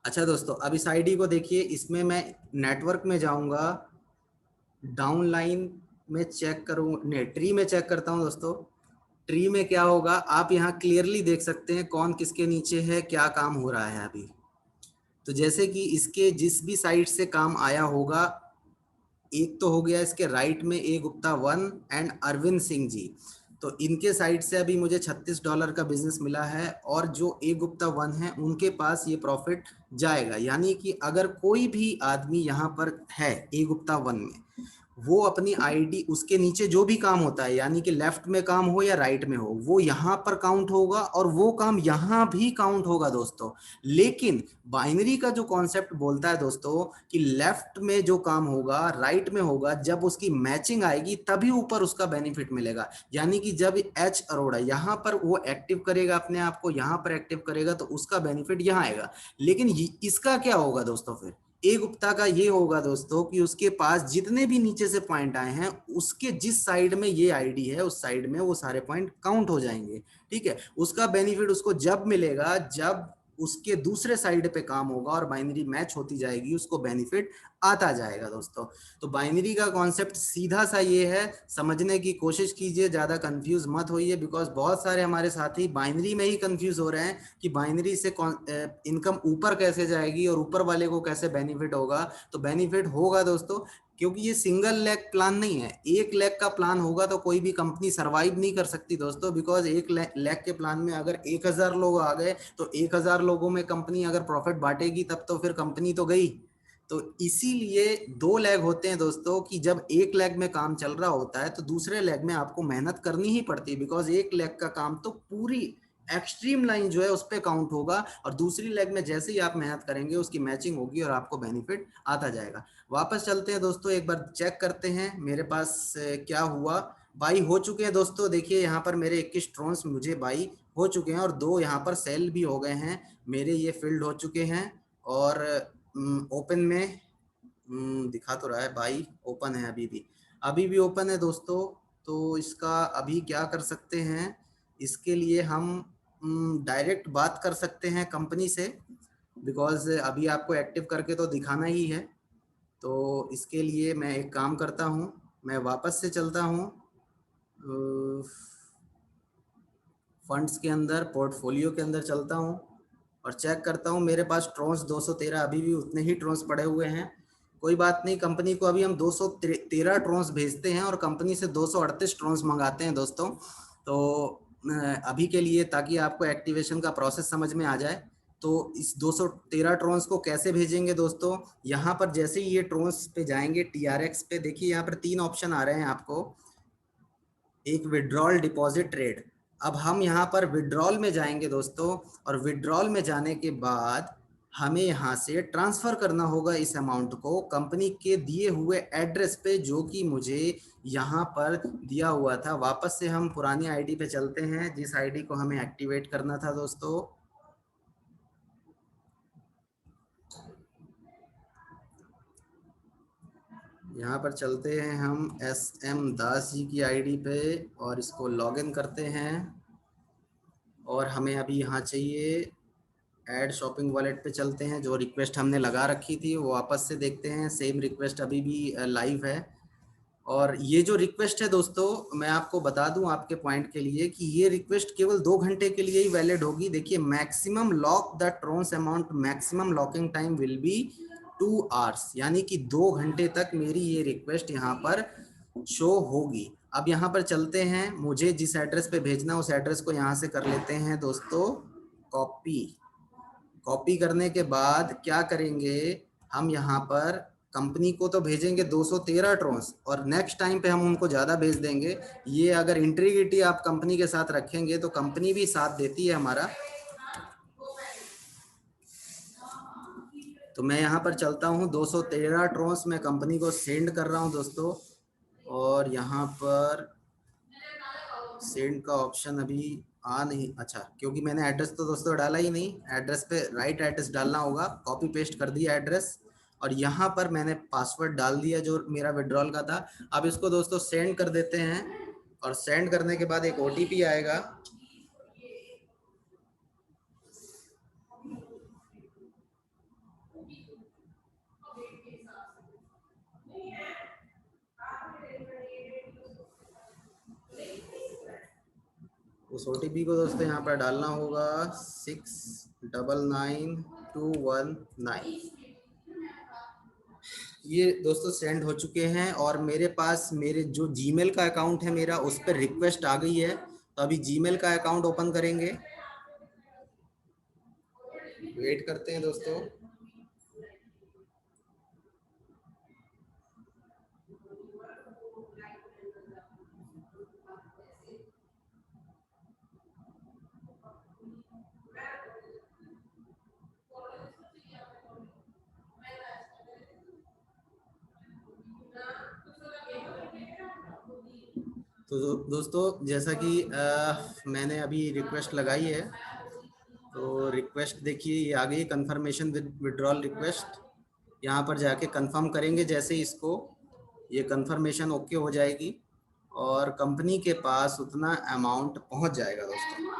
अच्छा दोस्तों, अब इस आईडी को देखिए, इसमें मैं नेटवर्क में जाऊंगा, डाउन लाइन में चेक करूँ, नहीं ट्री में चेक करता हूँ दोस्तों। ट्री में क्या होगा, आप यहाँ क्लियरली देख सकते हैं कौन किसके नीचे है, क्या काम हो रहा है अभी। तो जैसे कि इसके जिस भी साइड से काम आया होगा, एक तो हो गया इसके राइट में ए गुप्ता 1 एंड अरविंद सिंह जी, तो इनके साइड से अभी मुझे $36 का बिजनेस मिला है, और जो ए गुप्ता 1 है उनके पास ये प्रॉफिट जाएगा। यानी कि अगर कोई भी आदमी यहाँ पर है ए गुप्ता 1 में, वो अपनी आईडी, उसके नीचे जो भी काम होता है, यानी कि लेफ्ट में काम हो या राइट में हो, वो यहाँ पर काउंट होगा और वो काम यहाँ भी काउंट होगा दोस्तों। लेकिन बाइनरी का जो कॉन्सेप्ट बोलता है दोस्तों कि लेफ्ट में जो काम होगा राइट में होगा, जब उसकी मैचिंग आएगी तभी ऊपर उसका बेनिफिट मिलेगा। यानी कि जब एच अरोड़ा यहाँ पर वो एक्टिव करेगा अपने आप को, यहाँ पर एक्टिव करेगा, तो उसका बेनिफिट यहाँ आएगा। लेकिन इसका क्या होगा दोस्तों, फिर ए गुप्ता का ये होगा दोस्तों कि उसके पास जितने भी नीचे से पॉइंट आए हैं, उसके जिस साइड में ये आईडी है उस साइड में वो सारे पॉइंट काउंट हो जाएंगे। ठीक है, उसका बेनिफिट उसको जब मिलेगा जब उसके दूसरे साइड पे काम होगा और बाइनरी मैच होती जाएगी, उसको बेनिफिट आता जाएगा दोस्तों। तो बाइनरी का कॉन्सेप्ट सीधा सा ये है, समझने की कोशिश कीजिए, ज्यादा कंफ्यूज मत होइए, बिकॉज बहुत सारे हमारे साथी बाइनरी में ही कंफ्यूज हो रहे हैं कि बाइनरी से इनकम ऊपर कैसे जाएगी और ऊपर वाले को कैसे बेनिफिट होगा। तो बेनिफिट होगा दोस्तों, क्योंकि ये सिंगल लेग प्लान नहीं है, एक लेग का प्लान होगा तो कोई भी कंपनी सरवाइव नहीं कर सकती दोस्तों। बिकॉज एक लेग के प्लान में अगर 1000 लोग आ गए तो 1000 लोगों में कंपनी अगर प्रॉफिट बांटेगी तब तो फिर कंपनी तो गई। तो इसीलिए 2 लेग होते हैं दोस्तों, कि जब एक लेग में काम चल रहा होता है तो दूसरे लेग में आपको मेहनत करनी ही पड़ती है, बिकॉज एक लेग का काम तो पूरी एक्सट्रीम लाइन जो है उस पर काउंट होगा, और दूसरी लेग में जैसे ही आप मेहनत करेंगे उसकी मैचिंग होगी और आपको बेनिफिट आता जाएगा। वापस चलते हैं दोस्तों, एक बार चेक करते हैं मेरे पास क्या हुआ। बाई हो चुके हैं दोस्तों, देखिए यहाँ पर मेरे 21 ट्रोन्स मुझे बाई हो चुके हैं, और 2 यहाँ पर सेल भी हो गए हैं मेरे, ये फिल्ड हो चुके हैं। और ओपन में दिखा तो रहा है बाई ओपन है, अभी भी ओपन है दोस्तों। तो इसका अभी क्या कर सकते हैं, इसके लिए हम डायरेक्ट बात कर सकते हैं कंपनी से, बिकॉज अभी आपको एक्टिव करके तो दिखाना ही है। तो इसके लिए मैं एक काम करता हूँ, मैं वापस से चलता हूँ फंड्स के अंदर, पोर्टफोलियो के अंदर चलता हूँ और चेक करता हूँ मेरे पास ट्रोन्स 213 अभी भी उतने ही ट्रोन्स पड़े हुए हैं। कोई बात नहीं, कंपनी को अभी हम 213 ट्रोन्स भेजते हैं और कंपनी से 238 ट्रोन्स मंगाते हैं दोस्तों। तो अभी के लिए, ताकि आपको एक्टिवेशन का प्रोसेस समझ में आ जाए, तो इस 213 ट्रोन्स को कैसे भेजेंगे दोस्तों, यहाँ पर जैसे ही ये ट्रोन्स पे जाएंगे TRX पे, देखिए यहाँ पर 3 ऑप्शन आ रहे हैं आपको, एक विड्रॉल, डिपॉजिट, ट्रेड। अब हम यहाँ पर विड्रॉल में जाएंगे दोस्तों, और विड्रॉल में जाने के बाद हमें यहाँ से ट्रांसफर करना होगा इस अमाउंट को कंपनी के दिए हुए एड्रेस पे, जो कि मुझे यहाँ पर दिया हुआ था। वापस से हम पुरानी आईडी पे चलते हैं, जिस आईडी को हमें एक्टिवेट करना था दोस्तों। यहाँ पर चलते हैं हम SM दास जी की आईडी पे और इसको लॉगिन करते हैं। और हमें अभी यहाँ चाहिए ऐड शॉपिंग वॉलेट पे चलते हैं। जो रिक्वेस्ट हमने लगा रखी थी वो वापस से देखते हैं, सेम रिक्वेस्ट अभी भी लाइव है। और ये जो रिक्वेस्ट है दोस्तों, मैं आपको बता दूं आपके पॉइंट के लिए कि ये रिक्वेस्ट केवल 2 घंटे के लिए ही वैलिड होगी। देखिए, maximum lock the Trons amount, maximum locking time will be 2 hours, यानी कि 2 घंटे तक मेरी ये रिक्वेस्ट यहाँ पर शो होगी। अब यहाँ पर चलते हैं, मुझे जिस एड्रेस पे भेजना उस एड्रेस को यहाँ से कर लेते हैं दोस्तों कॉपी। कॉपी करने के बाद क्या करेंगे, हम यहाँ पर कंपनी को तो भेजेंगे 213 ट्रोन्स और नेक्स्ट टाइम पे हम उनको ज़्यादा भेज देंगे। ये अगर इंटीग्रिटी आप कंपनी के साथ रखेंगे तो कंपनी भी साथ देती है हमारा। तो मैं यहाँ पर चलता हूँ, 213 ट्रोन्स मैं कंपनी को सेंड कर रहा हूँ दोस्तों। और यहाँ पर सेंड का ऑप्शन अभी आ नहीं, अच्छा, क्योंकि मैंने एड्रेस तो दोस्तों डाला ही नहीं। एड्रेस पे राइट एड्रेस डालना होगा, कॉपी पेस्ट कर दिया एड्रेस और यहाँ पर मैंने पासवर्ड डाल दिया जो मेरा विड्रॉल का था। अब इसको दोस्तों सेंड कर देते हैं और सेंड करने के बाद एक OTP आएगा। उस OTP को दोस्तों यहाँ पर डालना होगा 699219। ये दोस्तों सेंड हो चुके हैं और मेरे पास मेरे जो जीमेल का अकाउंट है मेरा, उस पर रिक्वेस्ट आ गई है। तो अभी जीमेल का अकाउंट ओपन करेंगे, वेट करते हैं दोस्तों। तो दोस्तों जैसा कि मैंने अभी रिक्वेस्ट लगाई है, तो रिक्वेस्ट देखिए ये आ गई, कंफर्मेशन विड्रॉल रिक्वेस्ट। यहाँ पर जाके कंफर्म करेंगे, जैसे इसको ये कंफर्मेशन ओके हो जाएगी और कंपनी के पास उतना अमाउंट पहुँच जाएगा दोस्तों।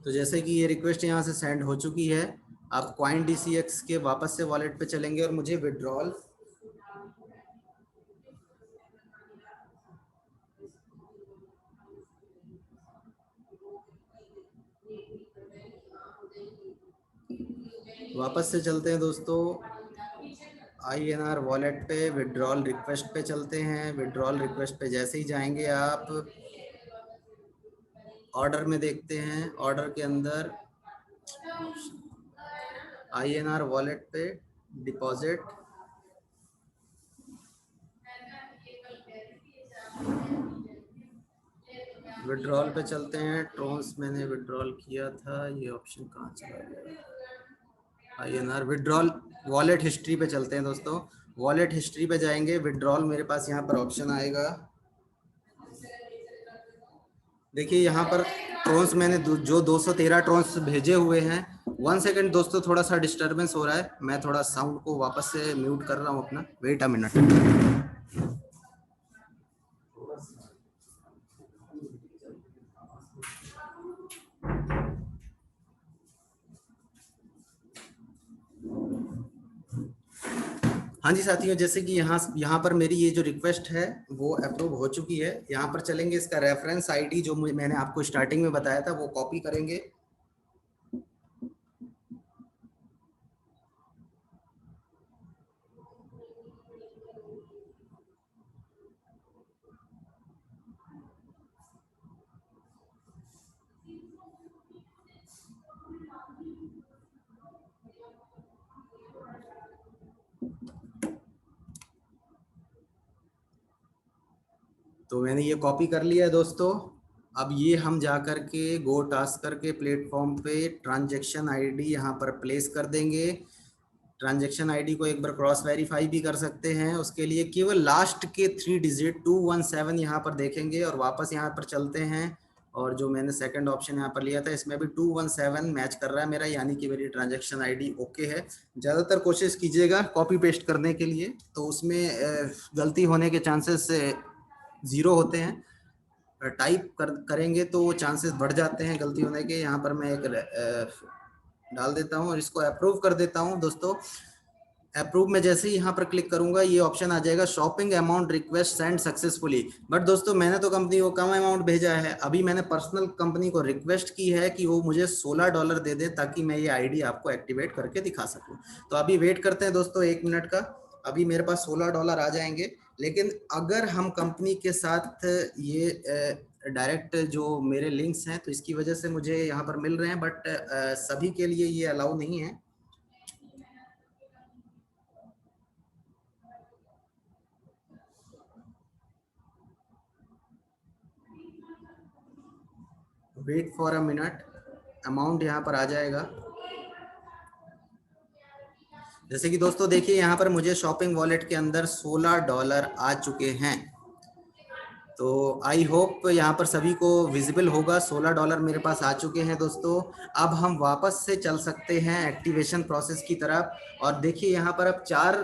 तो जैसे कि ये रिक्वेस्ट यहाँ से सेंड हो चुकी है, आप कॉइन DCX के वापस से वॉलेट पे चलेंगे और मुझे विड्रॉल वापस से चलते हैं दोस्तों INR वॉलेट पे, विड्रॉल रिक्वेस्ट पे चलते हैं। विड्रॉल रिक्वेस्ट पे जैसे ही जाएंगे आप ऑर्डर में देखते हैं, ऑर्डर के अंदर INR वॉलेट पे डिपॉजिट, विड्रॉल पे चलते हैं। ट्रोन्स मैंने विड्रॉल किया था, ये ऑप्शन कहाँ चला गया, INR विड्रॉल वॉलेट हिस्ट्री पे चलते हैं दोस्तों। वॉलेट हिस्ट्री पे जाएंगे, विड्रॉल मेरे पास यहाँ पर ऑप्शन आएगा। देखिए यहाँ पर ट्रोन्स मैंने जो 213 ट्रोन्स भेजे हुए हैं। 1 सेकंड दोस्तों, थोड़ा सा डिस्टरबेंस हो रहा है, मैं थोड़ा साउंड को वापस से म्यूट कर रहा हूँ अपना, वेट अ मिनट। हाँ जी साथियों, जैसे कि यहाँ पर मेरी ये जो रिक्वेस्ट है वो अप्रूव हो चुकी है। यहाँ पर चलेंगे, इसका रेफरेंस आईडी जो मैंने आपको स्टार्टिंग में बताया था वो कॉपी करेंगे। तो मैंने ये कॉपी कर लिया है दोस्तों। अब ये हम जा कर के गो टास्क करके प्लेटफॉर्म पे ट्रांजैक्शन आईडी यहाँ पर प्लेस कर देंगे। ट्रांजैक्शन आईडी को एक बार क्रॉस वेरीफाई भी कर सकते हैं। उसके लिए केवल लास्ट के 3 डिजिट 217 यहाँ पर देखेंगे और वापस यहाँ पर चलते हैं। और जो मैंने सेकंड ऑप्शन यहाँ पर लिया था इसमें भी 217 मैच कर रहा है मेरा, यानी कि मेरी ट्रांजैक्शन आईडी ओके है। ज़्यादातर कोशिश कीजिएगा कॉपी पेस्ट करने के लिए, तो उसमें गलती होने के चांसेस 0 होते हैं। टाइप करेंगे तो वो चांसेस बढ़ जाते हैं गलती होने के। यहाँ पर मैं एक डाल देता हूँ और इसको अप्रूव कर देता हूँ दोस्तों। अप्रूव में जैसे ही यहाँ पर क्लिक करूंगा ये ऑप्शन आ जाएगा shopping amount request send successfully. But दोस्तों मैंने तो कंपनी को कम अमाउंट भेजा है। अभी मैंने पर्सनल कंपनी को रिक्वेस्ट की है कि वो मुझे $16 दे दे ताकि मैं ये आईडी आपको एक्टिवेट करके दिखा सकूं। तो अभी वेट करते हैं दोस्तों 1 मिनट का। अभी मेरे पास $16 आ जाएंगे। लेकिन अगर हम कंपनी के साथ ये डायरेक्ट जो मेरे लिंक्स हैं तो इसकी वजह से मुझे यहाँ पर मिल रहे हैं, बट सभी के लिए ये अलाउ नहीं है। Wait for a minute, amount यहाँ पर आ जाएगा। जैसे कि दोस्तों देखिए यहाँ पर मुझे शॉपिंग वॉलेट के अंदर $16 आ चुके हैं। तो आई होप यहाँ पर सभी को विजिबल होगा। $16 मेरे पास आ चुके हैं दोस्तों। अब हम वापस से चल सकते हैं एक्टिवेशन प्रोसेस की तरफ। और देखिए यहाँ पर अब 4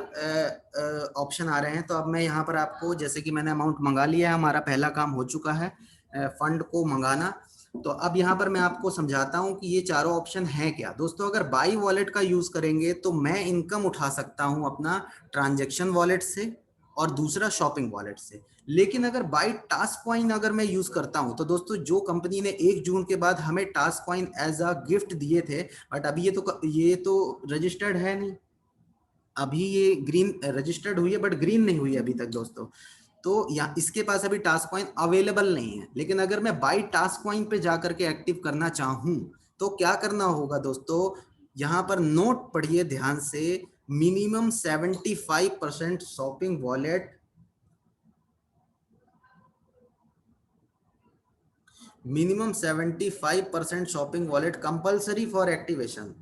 ऑप्शन आ रहे हैं। तो अब मैं यहाँ पर आपको, जैसे कि मैंने अमाउंट मंगा लिया है, हमारा पहला काम हो चुका है फंड को मंगाना। तो अब यहाँ पर मैं आपको समझाता हूँ कि ये चारों ऑप्शन हैं क्या दोस्तों। अगर बाई वॉलेट का यूज करेंगे तो मैं इनकम उठा सकता हूँ अपना ट्रांजैक्शन वॉलेट से और दूसरा शॉपिंग वॉलेट से। लेकिन अगर बाई टास्क कॉइन अगर मैं यूज करता हूं तो दोस्तों जो कंपनी ने 1 जून के बाद हमें task coin as a gift दिए थे, बट अभी ये तो रजिस्टर्ड है नहीं। अभी ये ग्रीन रजिस्टर्ड हुई है बट ग्रीन नहीं हुई अभी तक दोस्तों। तो या इसके पास अभी टास्क कॉइन अवेलेबल नहीं है। लेकिन अगर मैं बाई टास्क कॉइन पे जाकर के एक्टिव करना चाहूं तो क्या करना होगा दोस्तों, यहाँ पर नोट पढ़िए ध्यान से। Minimum 75% shopping wallet, minimum 75% shopping wallet compulsory for activation.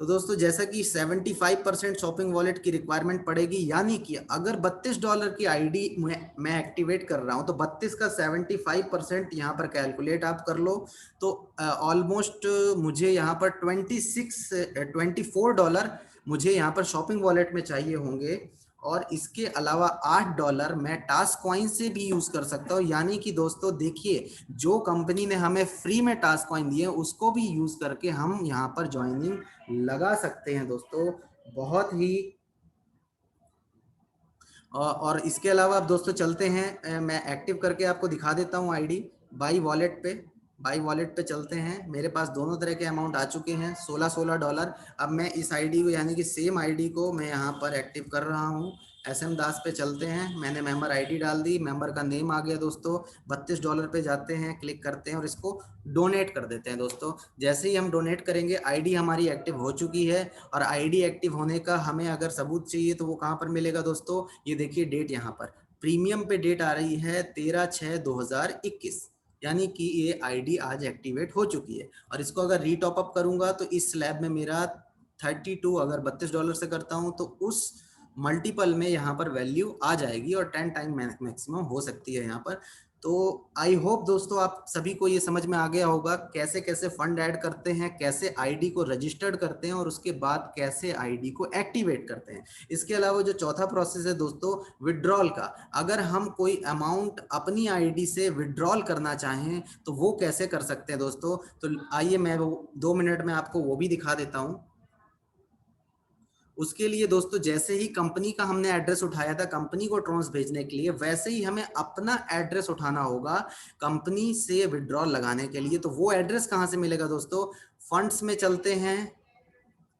तो दोस्तों जैसा कि 75% शॉपिंग वॉलेट की रिक्वायरमेंट पड़ेगी, यानी कि अगर $32 की आईडी मैं एक्टिवेट कर रहा हूं तो 32 का 75% यहाँ पर कैलकुलेट आप कर लो। तो ऑलमोस्ट मुझे यहाँ पर $24 मुझे यहाँ पर शॉपिंग वॉलेट में चाहिए होंगे। और इसके अलावा $8 मैं टास्क कॉइन से भी यूज कर सकता हूँ। यानी कि दोस्तों देखिए जो कंपनी ने हमें फ्री में टास्क कॉइन दिए उसको भी यूज करके हम यहाँ पर ज्वाइनिंग लगा सकते हैं दोस्तों। बहुत ही और इसके अलावा अब दोस्तों चलते हैं, मैं एक्टिव करके आपको दिखा देता हूँ आईडी। बाई वॉलेट पे चलते हैं। मेरे पास दोनों तरह के अमाउंट आ चुके हैं, $16 अब मैं इस आईडी को, यानी कि सेम आईडी को मैं यहाँ पर एक्टिव कर रहा हूँ। SM दास पे चलते हैं। मैंने मेंबर आईडी डाल दी, मेंबर का नेम आ गया दोस्तों। $32 पे जाते हैं, क्लिक करते हैं और इसको डोनेट कर देते हैं दोस्तों। जैसे ही हम डोनेट करेंगे आईडी हमारी एक्टिव हो चुकी है। और आईडी एक्टिव होने का हमें अगर सबूत चाहिए तो वो कहाँ पर मिलेगा दोस्तों, ये देखिए डेट यहाँ पर प्रीमियम पे डेट आ रही है 13/6/2021, यानी कि ये आईडी आज एक्टिवेट हो चुकी है। और इसको अगर रीटॉप अप करूंगा तो इस स्लैब में मेरा 32, अगर $32 से करता हूं तो उस मल्टीपल में यहाँ पर वैल्यू आ जाएगी और 10 टाइम मैक्सिमम हो सकती है यहाँ पर। तो आई होप दोस्तों आप सभी को ये समझ में आ गया होगा कैसे कैसे फंड ऐड करते हैं, कैसे आईडी को रजिस्टर्ड करते हैं और उसके बाद कैसे आईडी को एक्टिवेट करते हैं। इसके अलावा जो चौथा प्रोसेस है दोस्तों विड्रॉल का, अगर हम कोई अमाउंट अपनी आईडी से विड्रॉल करना चाहें तो वो कैसे कर सकते हैं दोस्तों। तो आइए मैं 2 मिनट में आपको वो भी दिखा देता हूँ। उसके लिए दोस्तों जैसे ही कंपनी का हमने एड्रेस उठाया था कंपनी को ट्रांस भेजने के लिए, वैसे ही हमें अपना एड्रेस उठाना होगा कंपनी से विड्रॉल लगाने के लिए। तो वो एड्रेस कहां से मिलेगा दोस्तों, फंड्स में चलते हैं।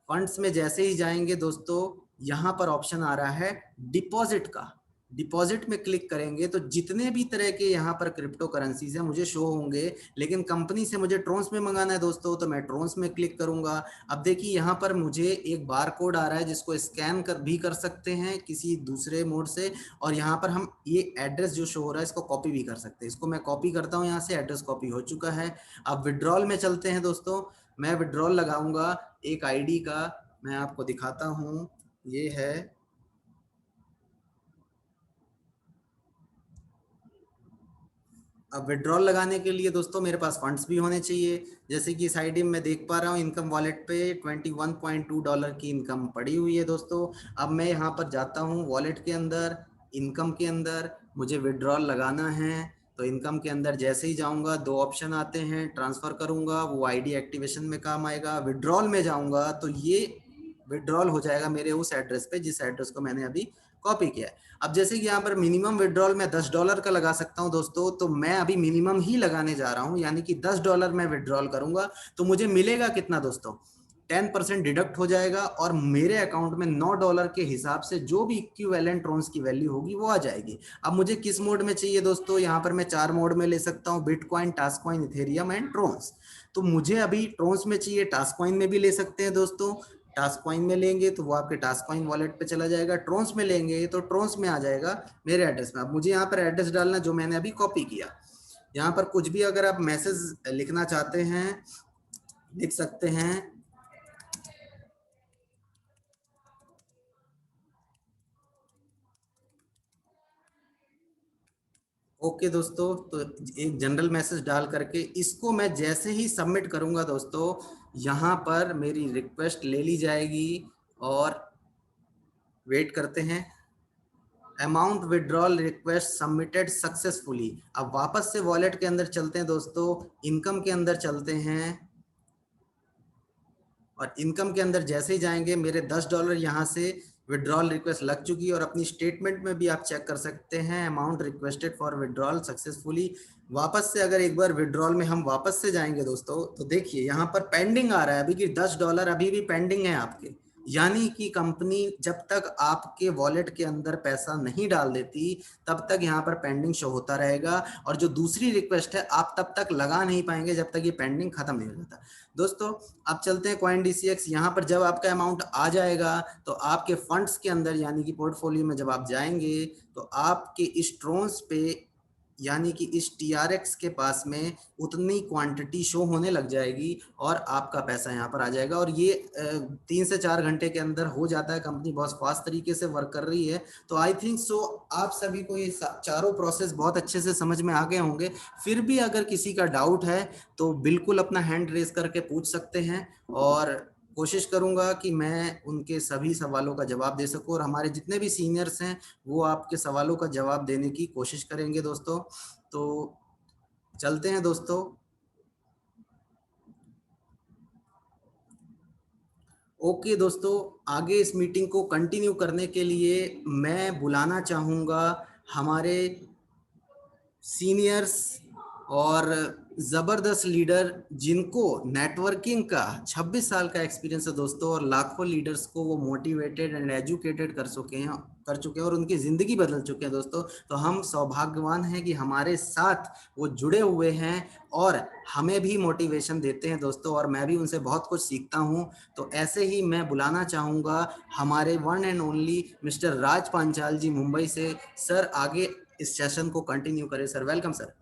फंड्स में जैसे ही जाएंगे दोस्तों यहाँ पर ऑप्शन आ रहा है डिपॉजिट का। डिपॉजिट में क्लिक करेंगे तो जितने भी तरह के यहाँ पर क्रिप्टो करेंसीज हैं मुझे शो होंगे, लेकिन कंपनी से मुझे ट्रोन्स में मंगाना है दोस्तों, तो मैं ट्रोन्स में क्लिक करूंगा। अब देखिए यहाँ पर मुझे एक बार कोड आ रहा है जिसको स्कैन कर सकते हैं किसी दूसरे मोड से, और यहाँ पर हम ये एड्रेस जो शो हो रहा है इसको कॉपी भी कर सकते हैं। इसको मैं कॉपी करता हूँ, यहाँ से एड्रेस कॉपी हो चुका है। अब विड्रॉल में चलते हैं दोस्तों। मैं विड्रॉल लगाऊंगा एक आईडी का, मैं आपको दिखाता हूँ, ये है अब विड्रॉल लगाने के लिए दोस्तों मेरे पास फंड्स भी होने चाहिए। जैसे कि इस आईडी में मैं देख पा रहा हूँ इनकम वॉलेट पे $21.2 की इनकम पड़ी हुई है दोस्तों। अब मैं यहाँ पर जाता हूँ वॉलेट के अंदर, इनकम के अंदर मुझे विड्रॉल लगाना है, तो इनकम के अंदर जैसे ही जाऊँगा 2 ऑप्शन आते हैं, ट्रांसफ़र करूँगा वो आईडी एक्टिवेशन में काम आएगा। विड्रॉल में जाऊँगा तो ये विड्रॉल हो जाएगा मेरे उस एड्रेस पे जिस एड्रेस को मैंने अभी कॉपी किया है। अब जैसे कि यहाँ पर मिनिमम विड्रॉल मैं $10 का लगा सकता हूँ दोस्तों, तो मैं अभी मिनिमम ही लगाने जा रहा हूँ, यानी कि $10 मैं विड्रॉल करूंगा तो मुझे मिलेगा कितना दोस्तों, 10% डिडक्ट हो जाएगा और मेरे अकाउंट में $9 के हिसाब से जो भी इक्विवेलेंट ट्रोन्स की वैल्यू होगी वो आ जाएगी। अब मुझे किस मोड में चाहिए दोस्तों, यहाँ पर मैं 4 मोड में ले सकता हूँ, बिटकॉइन, टास्ककॉइन, इथेरियम एंड ट्रोन्स। तो मुझे अभी ट्रोन्स में चाहिए, टास्ककॉइन में भी ले सकते हैं दोस्तों। टास्ककॉइन में लेंगे तो वो आपके टास्ककॉइन वॉलेट पे चला जाएगा, ट्रोन्स में लेंगे तो ट्रोन्स में आ जाएगा मेरे एड्रेस में। अब मुझे यहाँ पर एड्रेस डालना जो मैंने अभी कॉपी किया। यहाँ पर कुछ भी अगर आप मैसेज लिखना चाहते हैं लिख सकते हैं। ओके दोस्तों, तो एक जनरल मैसेज डाल करके इसको मैं जैसे ही सबमिट करूंगा दोस्तों, यहाँ पर मेरी रिक्वेस्ट ले ली जाएगी और वेट करते हैं। Amount withdrawal request submitted successfully. अब वापस से वॉलेट के अंदर चलते हैं दोस्तों, इनकम के अंदर चलते हैं और इनकम के अंदर जैसे ही जाएंगे मेरे $10 यहाँ से विड्रॉल रिक्वेस्ट लग चुकी है और अपनी स्टेटमेंट में भी आप चेक कर सकते हैं, amount requested for withdrawal successfully. वापस से अगर एक बार विड्रॉल में हम वापस से जाएंगे दोस्तों तो देखिए यहाँ पर पेंडिंग आ रहा है अभी कि $10 अभी भी पेंडिंग है आपके, यानी कि कंपनी जब तक आपके वॉलेट के अंदर पैसा नहीं डाल देती तब तक यहाँ पर पेंडिंग शो होता रहेगा, और जो दूसरी रिक्वेस्ट है आप तब तक लगा नहीं पाएंगे जब तक ये पेंडिंग खत्म नहीं हो जाता। दोस्तों अब चलते हैं CoinDCX। यहाँ पर जब आपका अमाउंट आ जाएगा तो आपके फंड्स के अंदर यानी कि पोर्टफोलियो में जब आप जाएंगे तो आपके इस ट्रोन्स पे यानी कि इस TRX के पास में उतनी क्वांटिटी शो होने लग जाएगी और आपका पैसा यहाँ पर आ जाएगा। और ये 3 से 4 घंटे के अंदर हो जाता है, कंपनी बहुत फास्ट तरीके से वर्क कर रही है। तो आई थिंक सो आप सभी को ये चारों प्रोसेस बहुत अच्छे से समझ में आ गए होंगे। फिर भी अगर किसी का डाउट है तो बिल्कुल अपना हैंड रेज करके पूछ सकते हैं और कोशिश करूंगा कि मैं उनके सभी सवालों का जवाब दे सकूं, और हमारे जितने भी सीनियर्स हैं वो आपके सवालों का जवाब देने की कोशिश करेंगे दोस्तों। तो चलते हैं दोस्तों। ओके दोस्तों, आगे इस मीटिंग को कंटिन्यू करने के लिए मैं बुलाना चाहूँगा हमारे सीनियर्स और ज़बरदस्त लीडर जिनको नेटवर्किंग का 26 साल का एक्सपीरियंस है दोस्तों, और लाखों लीडर्स को वो मोटिवेटेड एंड एजुकेटेड कर चुके हैं और उनकी ज़िंदगी बदल चुके हैं दोस्तों। तो हम सौभाग्यवान हैं कि हमारे साथ वो जुड़े हुए हैं और हमें भी मोटिवेशन देते हैं दोस्तों, और मैं भी उनसे बहुत कुछ सीखता हूँ। तो ऐसे ही मैं बुलाना चाहूँगा हमारे वन एंड ओनली मिस्टर राज पांचाल जी मुंबई से। सर आगे इस सेशन को कंटिन्यू करें सर। Welcome sir.